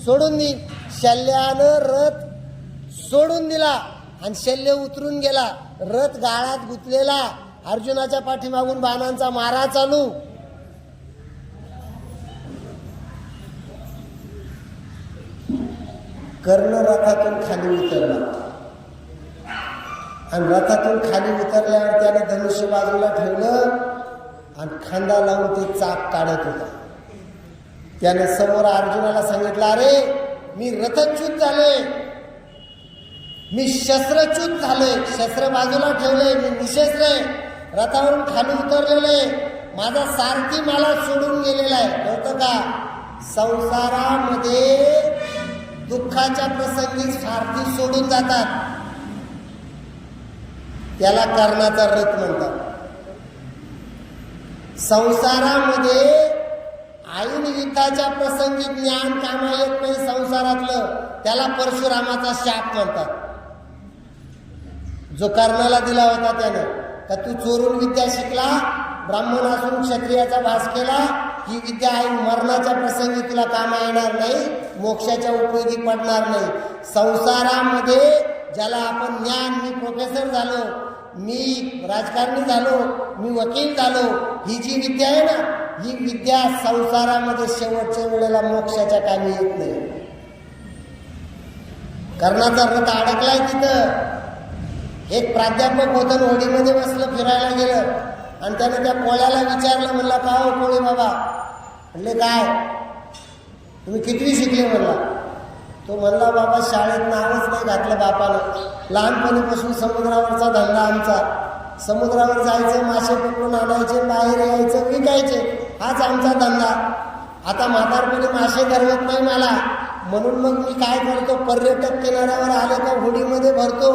सोडून दे. शल्यानं रथ सोडून दिला आणि शल्य उतरून गेला. रथ गाळात गुंतलेला. अर्जुनाच्या पाठीमागून बाणांचा मारा चालू. कर्ण रथातून खाली उतरला आणि रथातून खाली उतरल्यावर त्याने धनुष्य बाजूला ठेवलं आणि खांदा लावून ते चाक काढत होता. त्याने समोर अर्जुनाला सांगितलं, अरे मी रथच्युत झालोय, मी शस्त्रच्युत झालोय, शस्त्र बाजूला ठेवलंय, मी निशस्त्र आहे, रथावरून खाली उतरलेलं आहे, माझा सारथी मला सोडून गेलेला आहे. कळतं का? संसारामध्ये दुःखाच्या प्रसंगी सारथी सोडून जातात, त्याला कर्णाचा रथ म्हणतात. संसारामध्ये ऐन युद्धाच्या प्रसंगी ज्ञान कामा येत नाही संसारातलं, त्याला परशुरामाचा शाप म्हणतात. जो कर्णाला दिला होता त्यानं, का तू चोरून विद्या शिकला, ब्राह्मण असून क्षत्रियाचा भास केला, ही विद्या ऐन मरणाच्या प्रसंगी तुला कामा येणार नाही, मोक्षाच्या उपयोगी पडणार नाही. संसारामध्ये ज्याला आपण ज्ञान, मी प्रोफेसर झालो, मी राजकारणी झालो, मी वकील झालो, ही जी विद्या आहे ना, ही विद्या संसारामध्ये शेवटच्या वेळेला मोक्षाच्या कामी येत नाही. कर्णाचा रथ अडकलाय तिथं. एक प्राध्यापक होतं, होडीमध्ये बसलं, फिरायला गेलं आणि त्याने त्या कोळ्याला विचारलं, म्हणला का हो कोळी बाबा? म्हणले काय, तुम्ही कितवी शिकले? म्हणला. तो म्हणला, बाबा शाळेत नावच नाही घातलं बापानं, लहानपणीपासून समुद्रावरचा धंदा आमचा, समुद्रावर जायचं, मासे पकडून आणायचे, बाहेर यायचं, विकायचे, हाच आमचा धंदा. आता म्हातारपणी मासे धरवत नाही मला, म्हणून मग मी काय करतो, पर्यटक किनाऱ्यावर आले का होडीमध्ये भरतो,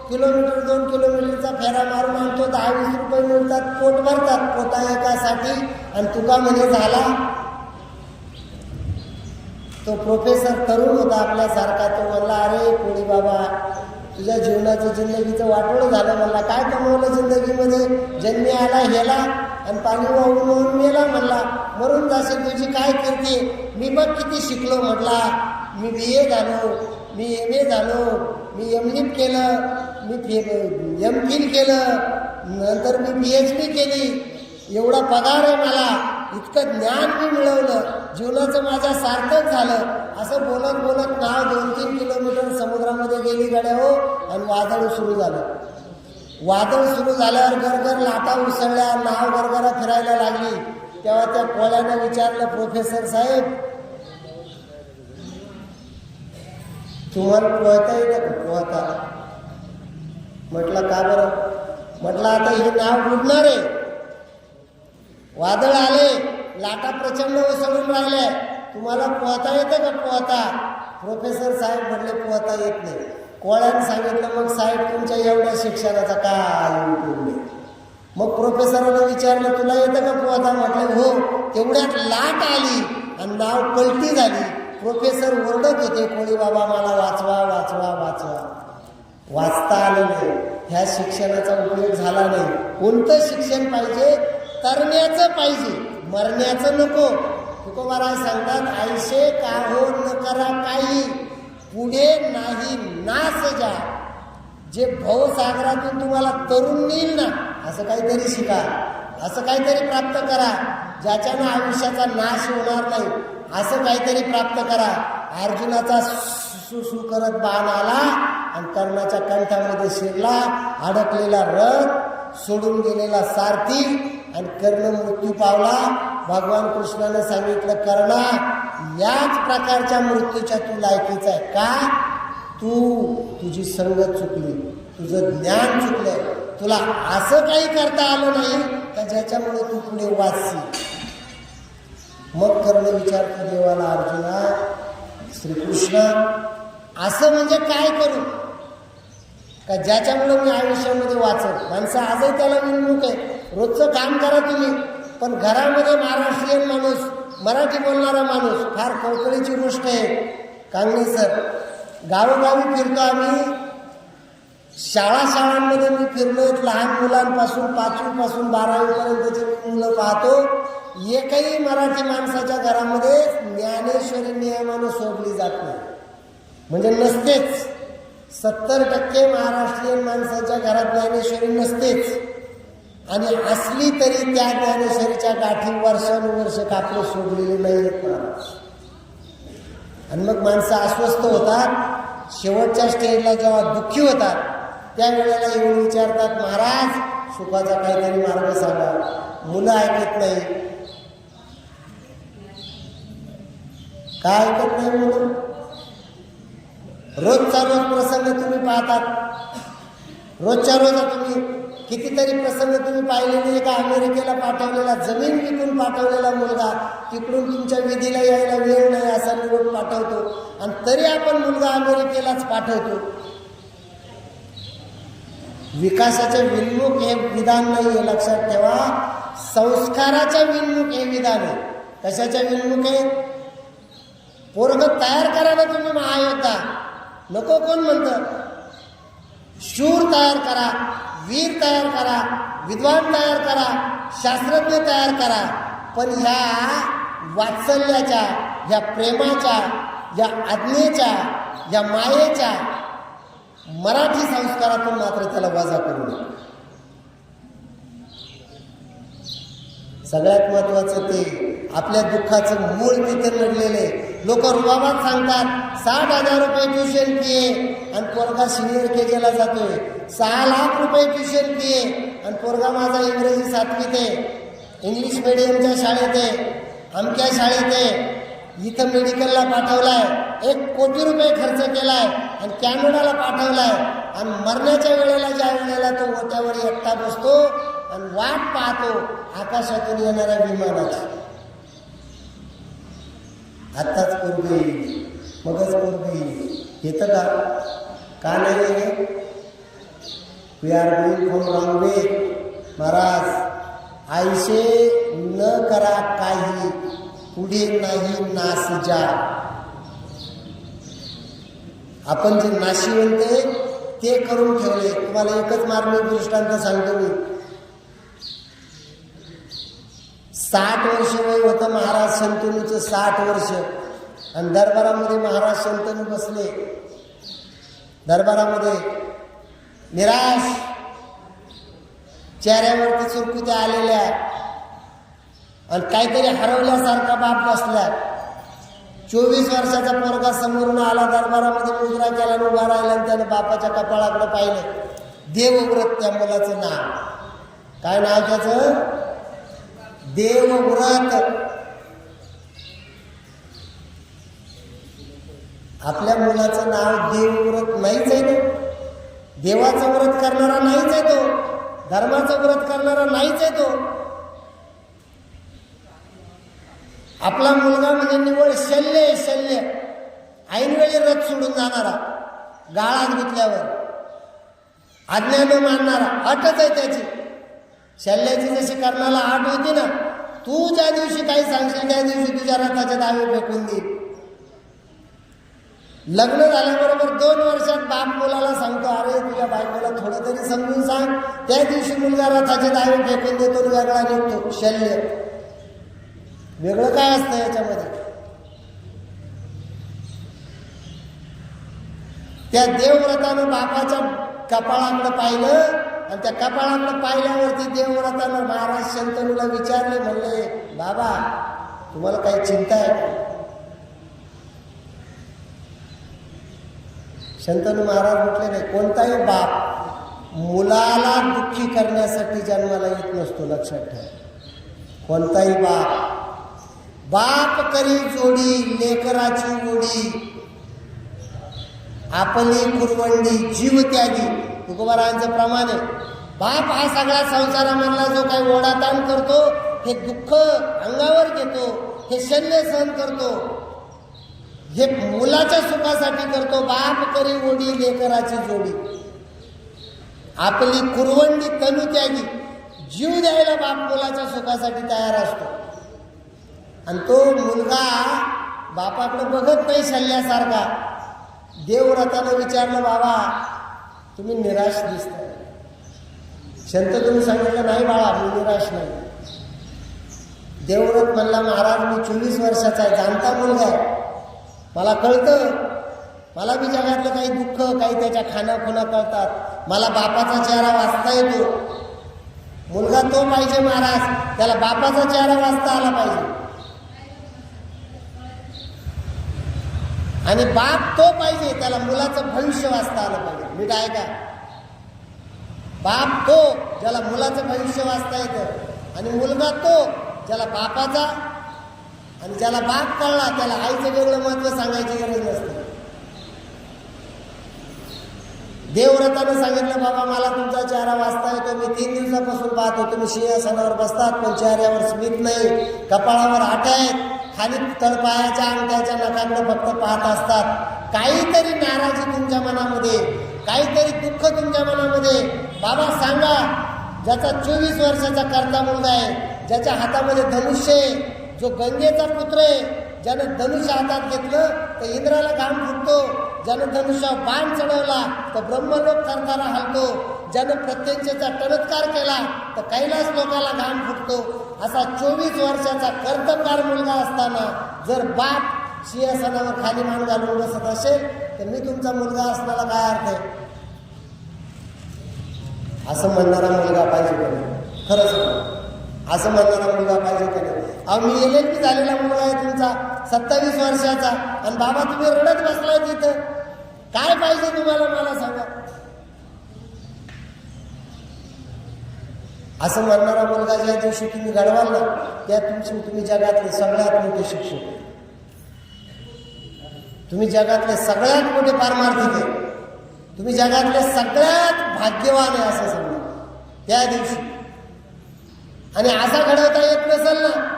किलोमीटर 2 किलोमीटरचा फेरा मारून आणतो, 10-20 रुपये मिळतात, पोट भरतात पोटा एकासाठी. आणि तुका म्हणे झाला. तो प्रोफेसर तरुण होता आपल्यासारखा. तो म्हणला, अरे कोळी बाबा, तुझ्या जीवनाचं जिंदगीचं वाटोळं झालं. म्हणला, काय कमवलं जिंदगीमध्ये? जन्मी आला हेला आणि पाणी वाहून वाहून मेला. म्हणला, मरून जाशील, तुझी काय कीर्ती? मी बघ किती शिकलो. म्हटला, मी BA झालो, मी MA झालो, मी MLIB केलं, मी MPhil केलं, नंतर मी PhD केली, एवढा पगार आहे मला, इतकं ज्ञान मी मिळवलं, जीवनाचं माझ्या सार्थक झालं. असं बोलत बोलत नाव 2-3 किलोमीटर समुद्रामध्ये गेली गड्या हो. आणि वादळ सुरू झालं. वादळ सुरू झाल्यावर गरगर लाटा उसळल्या, नाव गरगरा फिरायला लागली. तेव्हा त्या कोळ्यानं विचारलं, प्रोफेसर साहेब, तुम्हाला पोहता येतं का? पोहता. म्हटलं, का बरं? म्हटलं, आता हे नाव बुडणार आहे, वादळ आले, लाटा प्रचंड उसळून राहिल्या, तुम्हाला पोहता येतं का? पोहता. प्रोफेसर साहेब म्हटले, पोहता येत नाही. कोळ्यानं सांगितलं, मग साहेब तुमच्या एवढ्या शिक्षणाचा काय उपयोग नाही. मग प्रोफेसरानं विचारलं, तुला येतं का पोहता? म्हटलं, हो. तेवढ्यात लाट आली आणि नाव पलटी झाली. प्रोफेसर ओरडत होते, कोळी बाबा मला वाचवा वाचवा वाचवा. वाचता आलं नाही. ह्या शिक्षणाचा उपयोग झाला नाही. कोणतं शिक्षण पाहिजे? तरण्याचं पाहिजे, मरण्याचं नको. तुकोबाराय सांगतात, ऐसे का हो न करा काही, पुढे नाही नास जा. जे भवसागरातून तुम्हाला तरुण नेईल ना, असं काहीतरी शिका, असं काहीतरी प्राप्त करा, ज्याच्यानं आयुष्याचा नाश होणार नाही, असं काहीतरी प्राप्त करा. अर्जुनाचा सुसू करत बाण आला आणि कर्णाच्या कंठामध्ये शिरला. अडकलेला रथ, सोडून गेलेला सारथी आणि कर्ण मृत्यू पावला. भगवान कृष्णाने सांगितलं, कर्णा, याच प्रकारच्या मृत्यूच्या तू लायकीचा आहे का? तुझी संगत चुकली, तुझं ज्ञान चुकलंय, तुला असं काही करता आलं नाही का ज्याच्यामुळे तू पुढे वाचशील. मग कर्ण विचारतो देवाला, अर्जुना, श्रीकृष्ण, असं म्हणजे काय करू का ज्याच्यामुळे मी आयुष्यामध्ये वाचत? माणसं आजही त्याला विनमुख आहे. रोजचं काम करा तुम्ही, पण घरामध्ये महाराष्ट्रीयन माणूस, मराठी बोलणारा माणूस, फार कळकळीची गोष्ट आहे. कांगणे सर, गावोगावी फिरतो आम्ही, शाळांमध्ये मी फिरलोय. लहान मुलांपासून 5वी पासून 12वी पर्यंतची मुलं पाहतो. एकही मराठी माणसाच्या घरामध्ये ज्ञानेश्वरी नियमानं सोडली जात नाही, म्हणजे नसतेच. 70% महाराष्ट्रीयन माणसाच्या घरात ज्ञानेश्वरी नसतेच, आणि असली तरी त्या ज्ञानेश्वरीच्या गाठी वर्षानुवर्ष कापले सोडलेले नाहीत महाराज. आणि मग माणसं अस्वस्थ होतात. शेवटच्या स्टेजला जेव्हा दुःखी होतात त्यावेळेला येऊन विचारतात, महाराज सुखाचा काहीतरी मार्ग सांगा. मुलं ऐकत नाही. काय ऐकत नाही मुलं? रोजचा रोज प्रसंग तुम्ही पाहतात. रोजच्या रोज तुम्ही कितीतरी प्रसंग तुम्ही पाहिलेले. एका अमेरिकेला पाठवलेला, जमीन विकून पाठवलेला मुलगा तिकडून तुमच्या विधीला यायला वेळ नाही असा निरोप पाठवतो, आणि तरी आपण मुलगा अमेरिकेलाच पाठवतो. विकासाचे विन्मुख हे विधान नाही आहे, लक्षात ठेवा. संस्काराच्या विन्मुख हे विधान आहे. कशाच्या विन्मुख आहे? पोरग तयार करा ना तुम्ही महायोद्धा. नको कोण म्हणतं? शूर तयार करा, वीर तयार करा, विद्वान तयार करा, शास्त्रज्ञ तयार करा. पण ह्या वात्सल्याच्या, ह्या प्रेमाच्या, या आज्ञेच्या, या मायेच्या मराठी संस्कारातून मात्र त्याला वजा करू नये. सगळ्यात महत्वाचं ते आपल्या दुःखाचं मूळ तिथे नडलेले लोक रुबाबात सांगतात 60,000 रुपये ट्युशन फी आहे आणि पोरगा सिनियर केजीला जातोय. 6 लाख रुपये ट्युशन फी आहे आणि पोरगा माझा इंग्रजी 7वीत आहे, इंग्लिश मिडियमच्या शाळेत आहे, अमक्या शाळेत आहे, इथं मेडिकलला पाठवलाय, 1 कोटी रुपये खर्च केलाय आणि कॅनडाला पाठवलाय. आणि मरण्याच्या वेळेला ज्या वेळेला तो ओट्यावर एकटा बसतो आणि वाट पाहतो आकाशातून येणाऱ्या विमानाची. आत्ताच पोरगी येईल, मगच पोरगी येईल, येतं का नाही? We are going from wrong way. महाराज, आईशे न करा काही, पुढे नाही नास जा. आपण जे नाशिवंत ते करून ठेवले. तुम्हाला एकच मार्मिक दृष्टांत सांगतो मी. 60 वर्ष वय होतं महाराज शंतनूचं, 60 वर्ष. आणि दरबारामध्ये महाराज शंतनू बसले. दरबारामध्ये निराश, चेहऱ्यावरती सुरकुत्या आलेल्या आणि काहीतरी हरवल्यासारखा बाप बसल्या. 24 वर्षाचा पोरगा समोरून आला, दरबारामध्ये मुजरा केला, उभा राहिला आणि त्याने बापाच्या कपाळाकडे पाहिलं. देवव्रत त्या मुलाचं नाव. काय नाव त्याचं? देवव्रत. आपल्या मुलाचं नाव देवव्रत नाहीच आहे ना. देवाचं व्रत करणारा नाहीच आहे तो, धर्माचं व्रत करणारा नाहीच आहे तो. आपला मुलगा म्हणजे निवड शल्य, ऐनवेळी रथ सोडून जाणारा, गाळात गुतल्यावर आज्ञा न मानणारा. अटच आहे त्याची. शल्याची जशी कर्णाला आठ होती ना, तू ज्या दिवशी काही सांगशील त्या दिवशी तुझ्या रथाचे दावे फेकून देईल. लग्न झाल्याबरोबर 2 वर्षात बाप मुलाला सांगतो, अरे तुझ्या बायकोला थोडं तरी समजून सांग. त्या दिवशी मुलगा रथाचे दावे फेकून देतो, वेगळा निघतो. शल्य. वेगळं काय असतं याच्यामध्ये? त्या देवव्रतानं बापाच्या कपाळाकडे पाहिलं आणि त्या कपाळाकडे पाहिल्यावरती देवव्रतानं महाराज शंतनूला विचारले, म्हणले, बाबा तुम्हाला काही चिंता आहे? शंतनू महाराज म्हटले, नाही. कोणताही बाप मुलाला दुःखी करण्यासाठी जन्माला येत नसतो, लक्षात ठेवा. कोणताही बाप करी जोडी लेकराची गोडी, आपली कुरवंडी जीव त्यागी. तुकोबारायांचं प्रमाण आहे. बाप हा सगळा संसारामधला जो काही ओढाताण करतो, हे दुःख अंगावर घेतो, हे शल्य सहन करतो, हे मुलाच्या सुखासाठी करतो. बाप करी ओढी लेकराची जोडी, आपली कुरवंडी तनु त्यागी. जीव द्यायला बाप मुलाच्या सुखासाठी तयार असतो. आणि तो मुलगा बापाकडे बघत नाही शल्ल्यासारखा. देवव्रतानं विचारलं, बाबा तुम्ही निराश दिसताय. शंतनूने सांगितलं, नाही बाळा, मी निराश नाही. देवव्रत म्हणला, महाराज मी 24 वर्षाचा आहे, जाणता मुलगा आहे, मला कळतं मला बी जगातलं काही दुःख, काही त्याच्या खाण्याखुणा कळतात. मला बापाचा चेहरा वाचता येतो. मुलगा तो पाहिजे महाराज, त्याला बापाचा चेहरा वाचता आला पाहिजे. आणि बाप तो पाहिजे, त्याला मुलाचं भविष्य वाचता आलं पाहिजे. नीट आहे का? बाप तो ज्याला मुलाचं भविष्य वाचता येतं, आणि मुलगा तो ज्याला बापाचा, आणि ज्याला बाप कळला त्याला आईचं वेगळं महत्व सांगायची गरज नसते. देवव्रतानं सांगितलं, बाबा मला तुमचा चेहरा वाचता येतो, मी 3 दिवसापासून पाहतो, तुम्ही सिंहासनावर बसतात पण चेहऱ्यावर स्मित नाही, कपाळावर आठ्या आहेत, खाली तळपायाच्या अंगठ्याच्या नखांकडे फक्त पाहत असतात. काहीतरी नाराजी तुमच्या मनामध्ये, काहीतरी दुःख तुमच्या मनामध्ये. बाबा सांगा, ज्याचा 24 वर्षाचा करता मुलगा आहे, ज्याच्या हातामध्ये धनुष्य आहे, जो गंगेचा पुत्र आहे, ज्यानं धनुष्य हातात घेतलं तर इंद्राला घाम फुटतो, ज्यानं धनुष्यावर बाण चढवला तर ब्रह्मलोक थरथरा हलतो, ज्यानं प्रत्यंचेचा टणत्कार केला तर कैलास लोकाला घाम फुटतो. असा 24 वर्षाचा कर्तबगार मुलगा असताना जर बाप सिंहासनावर खाली मान घालून बसत असेल तर मी तुमचा मुलगा असण्याला काय अर्थ आहे? असं म्हणणारा मुलगा पाहिजे का नाही? खरंच असं म्हणणारा मुलगा पाहिजे का नाही? अहो, मी LLB झालेला मुलगा आहे तुमचा, 27 वर्षाचा, आणि बाबा तुम्ही रडत बसलाय तिथं. काय पाहिजे तुम्हाला मला सांगा? असं म्हणणारा मुलगा ज्या दिवशी तुम्ही घडवाल ना, त्या दिवशी तुम्ही जगातले सगळ्यात मोठे शिक्षक, तुम्ही जगातले सगळ्यात मोठे पारमार्थिक आहे, तुम्ही जगातले सगळ्यात भाग्यवान आहे असं समजा त्या दिवशी. आणि असा घडवता येत नसेल ना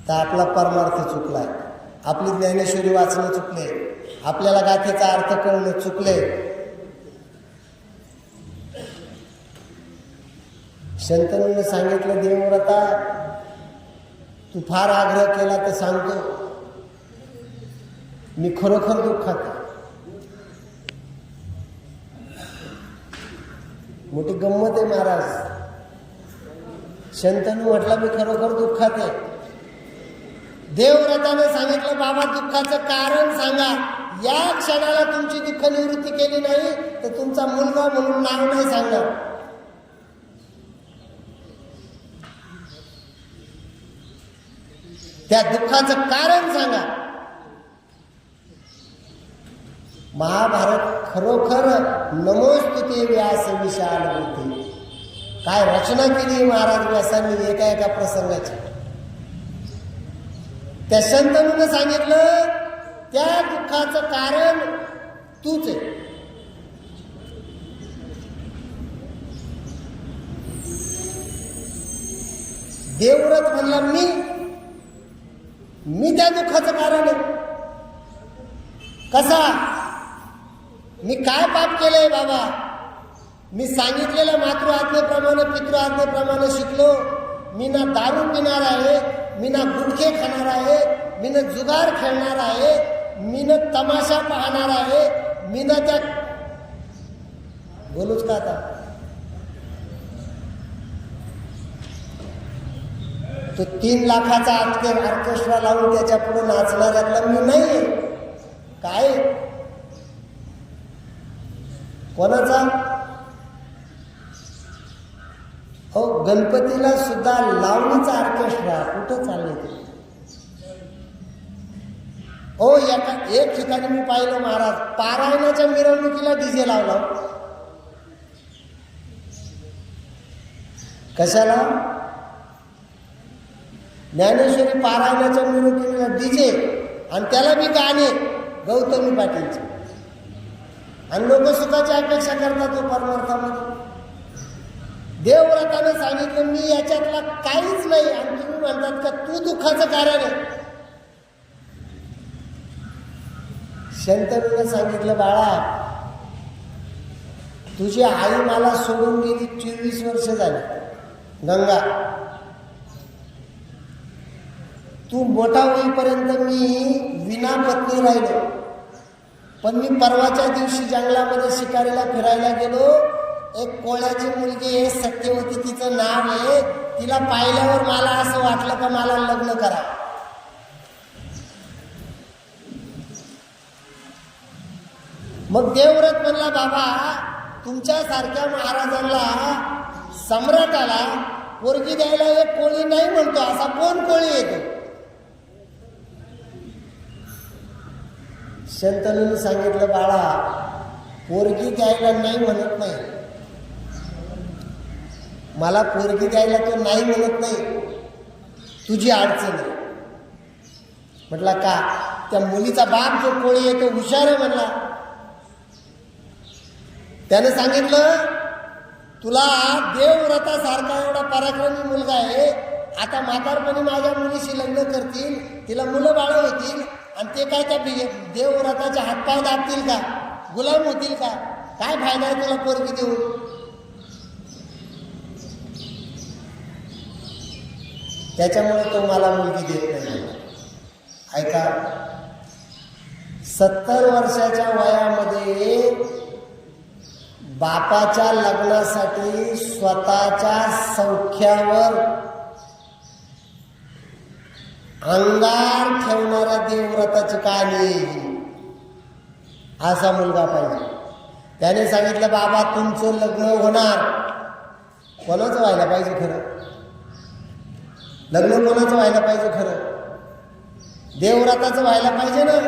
तर आपला परमार्थ चुकलाय, आपली ज्ञानेश्वरी वाचणं चुकले, आपल्याला गाथेचा अर्थ कळणं चुकले. शंतनूने सांगितलं, देवव्रता तू फार आग्रह केला तर सांगतो, मी खरोखर दुःखात आहे. मोठी गंमत आहे महाराज. शंतनू म्हटला मी खरोखर दुःखात आहे. देवव्रताने सांगितलं, बाबा दुःखाचं कारण सांगा. या क्षणाला तुमची दुःख निवृत्ती केली नाही तर तुमचा मुलगा म्हणून नाव नाही सांगणार. त्या दुःखाचं कारण सांगा. महाभारत खरोखर नमोस्तुते व्यास विशाल होते. काय रचना केली महाराज व्यासांनी एका एका प्रसंगाची. त्या शंतनूने सांगितलं, त्या दुःखाचं कारण तूच आहे. देवव्रत म्हणला, मी त्या दुःखाचं कारण आहे. कसा? मी काय पाप केलंय बाबा? मी सांगितलेल्या मातृ आज्ञेप्रमाणे पितृ आज्ञेप्रमाणे शिकलो. मी ना दारू पिणार आहे, मी ना गुटखे खाणार आहे, मी ना जुगार खेळणार आहे, मी ना तमाशा पाहणार आहे, मी ना त्या बोलूच का आता तो 3 लाखाचा ऑर्केस्ट्रा लावून त्याच्या पुढे नाचणाऱ्यातला मी नाहीये. काय कोणाचा? हो, गणपतीला सुद्धा लावणीचा ऑर्केस्ट्रा कुठं चालले ते? हो, एक ठिकाणी मी पाहिलं महाराज, पारायणाच्या मिरवणुकीला डीजे लावला. कशाला? ज्ञानेश्वरी पारायणाच्या मिरवणुकीला डीजे, आणि त्याला बी गाणे गौतमी पाटीलचे. आणि लोक सुखाची अपेक्षा करतात तो परमार्थामध्ये. देवव्रताने सांगितलं, मी याच्यातला काहीच नाही, आणि तुम्ही म्हणतात का तू दुःखाचं कारण आहे. शंतनूने सांगितलं, बाळा तुझी आई मला सोडून गेली 24 वर्ष झाली गंगा. तू मोठा होईपर्यंत मी विना पत्नी राहिलो. पण मी परवाच्या दिवशी जंगलामध्ये शिकारीला फिरायला गेलो. एक कोळ्याची मुलगी आहे, सत्यवती तिचं नाव आहे. तिला पाहिल्यावर मला असं वाटलं का मला लग्न करा. मग देवव्रत म्हणला, बाबा तुमच्यासारख्या महाराजांना सम्राटाला पोरगी द्यायला एक कोळी नाही म्हणतो, असा कोण कोळी येतो? शंतनूने सांगितलं, बाळा पोरगी द्यायला नाही म्हणत नाही, मला पोरगी द्यायला तो नाही म्हणत नाही, तुझी अडचण आहे. म्हटला का? त्या मुलीचा बाप जो कोळी आहे तो हुशार आहे म्हणला. त्याने सांगितलं, तुला देवव्रतासारखा एवढा पराक्रमी मुलगा आहे, आता म्हातारपणी माझ्या मुलीशी लग्न करतील, तिला मुलं बाळ होतील, आणि ते काय त्या देवव्रताचे हातपाय दाबतील का? गुलाम होतील का? काय फायदा आहे तुला पोरगी देऊन? त्याच्यामुळे तो मला मुलगी देत नाही. ऐका, 70 वर्षाच्या वयामध्ये बापाच्या लग्नासाठी स्वतःच्या सौख्यावर अंगार ठेवणाऱ्या देवव्रताची कहाणी. असा मुलगा पाहिजे. त्याने सांगितलं, बाबा तुमचं लग्न होणार. कोणाचं व्हायला पाहिजे खरं? लग्न कोणाचं व्हायला पाहिजे खरं? देवव्रताचं व्हायला पाहिजे ना,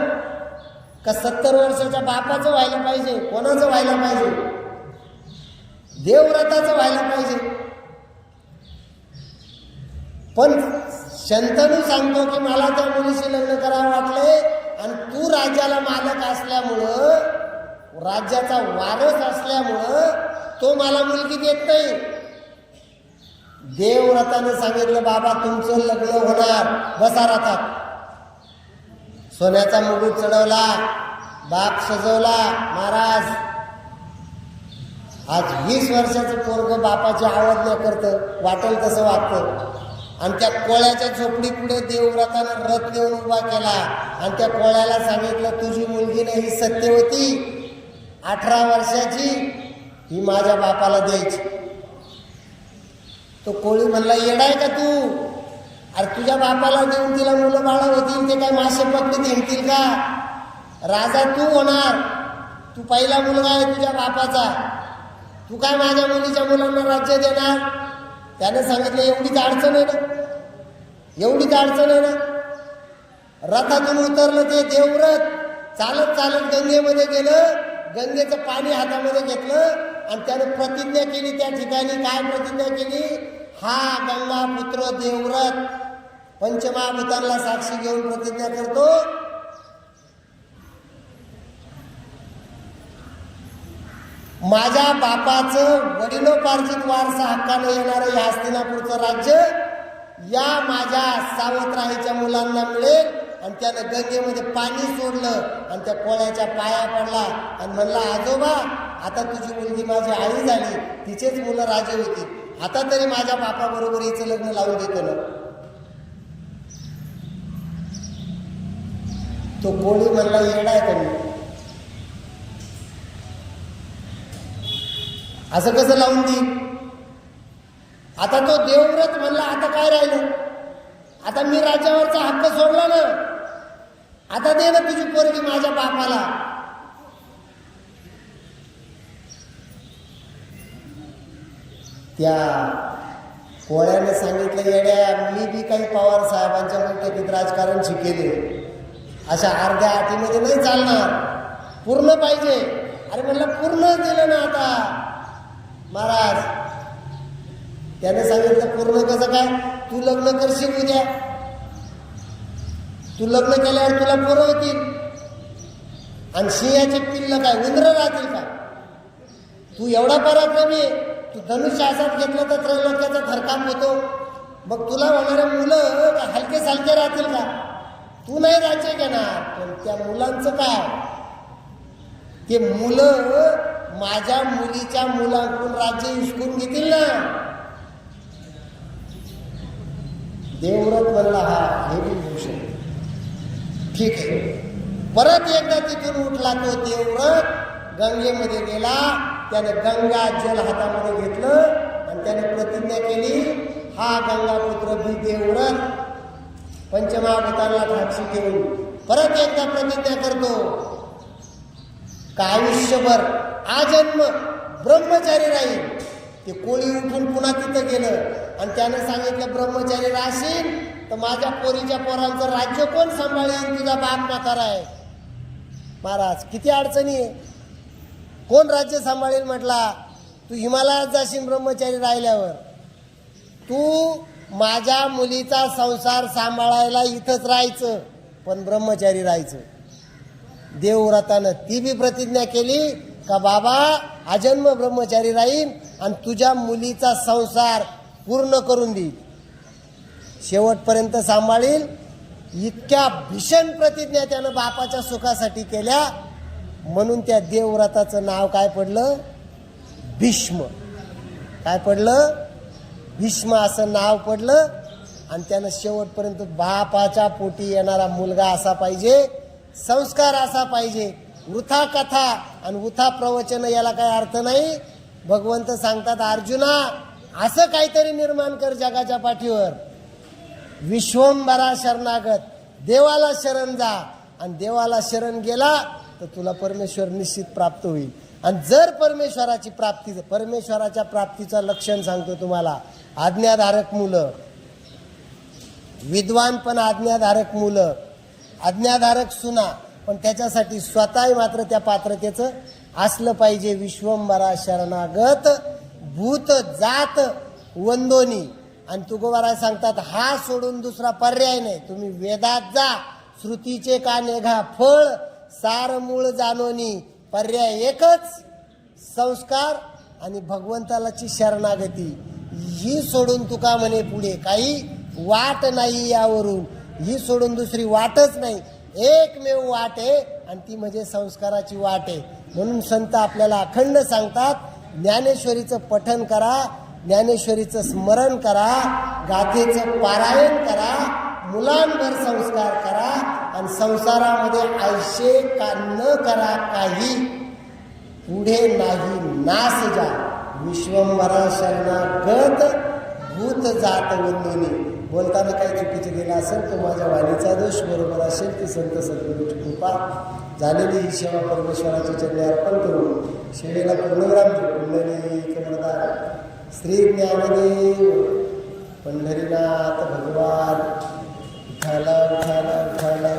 का 70 वर्षाच्या बापाचं व्हायला पाहिजे? कोणाचं व्हायला पाहिजे? देवव्रताचं व्हायला पाहिजे. पण शंतनू सांगतो की मला त्या मुलीशी लग्न करावं वाटलंय, आणि तू राज्याला मालक असल्यामुळं, राज्याचा वारस असल्यामुळं तो मला मुलगी देत नाही. देवव्रताने सांगितलं, बाबा तुमचं लग्न होणार, बसा रथात. सोन्याचा मुकुट चढवला, बाप सजवला. महाराज आज 20 वर्षाचं पोरगं बापाची आवाज करतं, वाटेल तसं वागतं. आणि त्या कोळ्याच्या झोपडी पुढे देवव्रतानं रथ नेऊन उभा केला, आणि त्या कोळ्याला सांगितलं, तुझी मुलगी नाही ही सत्यवती 18 वर्षाची, ही माझ्या बापाला द्यायची. तो कोळी म्हणला, येडाय का तू? अरे तुझ्या बापाला देऊन तिला मुलं बाळ होतील, ते काय मासे पकडीत हिंडतील का? राजा तू होणार, तू पहिला मुलगा आहे तुझ्या बापाचा, तू काय माझ्या मुलीच्या मुलांना राज्य देणार? त्याने सांगितलं, एवढीच अडचण आहे ना, एवढीच अडचण आहे ना. रथातून उतरलं ते देवव्रत, चालत चालत गंगेमध्ये गेलं, गंगेचं पाणी हातामध्ये घेतलं, आणि त्याने प्रतिज्ञा केली. त्या ठिकाणी काय प्रतिज्ञा केली? हा गंगा पुत्र देवव्रत पंचमहाभूतांना साक्षी घेऊन प्रतिज्ञा करतो, माझ्या बापाचं वडिलोपार्जित वारसा हक्कानं येणारं या हस्तिनापूरचं राज्य या माझ्या सावत्राईच्या मुलांना मिळेल. आणि त्यानं गंगेमध्ये पाणी सोडलं, आणि त्या कोळ्याच्या पाया पडला, आणि म्हणला, आजोबा आता तुझी मुलगी माझी आई झाली, तिचेच मुलं राजे होती, आता तरी माझ्या बापाबरोबर हिचं लग्न लावून देतो ना. तो कोळी म्हणला, येडाय का मी? असं कसं लावून देईन? आता तो देवव्रत म्हणला, आता काय राहिलं? आता मी राज्यावरचा हक्क सोडला ना, आता दे ना तुझी पोरगी माझ्या बापाला. त्या कोळ्याने सांगितलं, येड्या मी बी काही पवार साहेबांच्या बैठकीत राजकारण शिकेले, अशा अर्ध्या आठीमध्ये नाही चालणार, पूर्ण पाहिजे. अरे म्हणलं पूर्ण दिलं ना आता महाराज. त्याने सांगितलं, पूर्ण कसं काय? तू लग्न करशील उद्या, तू लग्न केल्यावर तुला पोरं होतील, आणि सिंहाचे पिल्ल काय उंदरं राहतील का? तू एवढा पराक्रमी आहे, तू धनुष्य हातात घेतलं तर त्रैलोक्याचा थरकाप होतो, मग तुला होणारे मुलं हलके सालके राहतील का? तू नाही राज्य घेणार, पण त्या मुलांचं काय? ते मुलं माझ्या मुलीच्या मुलांकडून राज्य हिसकून घेतील ना. देवव्रत म्हणला, हा हे बी होऊ शकतो, ठीक आहे. परत एकदा तिथून उठला तो देवव्रत, गंगेमध्ये गेला, त्याने गंगा जल हातामध्ये घेतलं, आणि त्याने प्रतिज्ञा केली, हा गंगापुत्र बी देवव्रत पंचमहाभूतांना साक्षी घेऊन परत एकदा प्रतिज्ञा करतो, का आयुष्यभर आजन्म ब्रह्मचारी राहील. ते कोळी उठून पुन्हा तिथं गेलं आणि त्यानं सांगितलं ब्रह्मचारी राहशील तर माझ्या पोरीच्या पोरांचं राज्य कोण सांभाळेल, तुझा बाप म्हातारा आहे. महाराज किती अडचणी आहे, कोण राज्य सांभाळेल म्हटला. तू हिमालयात जाशील ब्रह्मचारी राहिल्यावर, तू माझ्या मुलीचा संसार सांभाळायला इथंच राहायचं पण ब्रह्मचारी राहायचं. देवव्रतानं ती बी प्रतिज्ञा केली का बाबा आजन्म ब्रह्मचारी राहीन आणि तुझ्या मुलीचा संसार पूर्ण करून देईल, शेवटपर्यंत सांभाळील. इतक्या भीषण प्रतिज्ञा त्यानं बापाच्या सुखासाठी केल्या म्हणून त्या देवव्रताचं नाव काय पडलं, भीष्म. काय पडलं, भीष्म असं नाव पडलं. आणि त्यानं शेवटपर्यंत बापाच्या पोटी येणारा मुलगा असा पाहिजे, संस्कार असा पाहिजे. वृथा कथा आणि वृथा प्रवचन याला काही अर्थ नाही. भगवंत सांगतात अर्जुना असं काहीतरी निर्माण कर जगाच्या पाठीवर, विश्वंभरा शरणागत, देवाला शरण जा आणि देवाला शरण गेला तर तुला परमेश्वर निश्चित प्राप्त होईल. आणि जर परमेश्वराच्या प्राप्तीचं लक्षण सांगतो तुम्हाला, आज्ञाधारक मुलं, विद्वान पण आज्ञाधारक मुलं, आज्ञाधारक सुना, पण त्याच्यासाठी स्वतः मात्र त्या पात्रतेचं असलं पाहिजे. विश्वंभरा शरणागत भूत जात वंदोनी. आणि तुकोबाराय सांगतात हा सोडून दुसरा पर्याय नाही. तुम्ही वेदात जा, श्रुतीचे काने घा, फळ सार मूळ जाणोनी. पर्याय एकच, संस्कार आणि भगवंतालाची शरणागती. ही सोडून तुका म्हणे पुढे काही वाट नाही यावरून. ही सोडून दुसरी वाटच नाही, एकमेव वाट आहे आणि ती म्हणजे संस्काराची वाट आहे. म्हणून संत आपल्याला अखंड सांगतात ज्ञानेश्वरीचं पठन करा, ज्ञानेश्वरीचं स्मरण करा, गाथेचं पारायण करा, मुलांवर संस्कार करा आणि संसारामध्ये आळशे का न करा काही, पुढे नाही नास जा. विश्वंभरा शरणागत भूत जात वंदोनी. बोलताना काही चुकीचे गेला असेल तर माझ्या वाणीचा दोष, बरोबर असेल ती संत सद्गुरूची कृपा. झालेली ही सेवा परमेश्वराच्या चरणी अर्पण करून सेवेला पूर्णविराम देऊ. पुंडलिक वरदान श्री ज्ञानदेव पंढरीनाथ भगवान. उठाला उठाला उठाला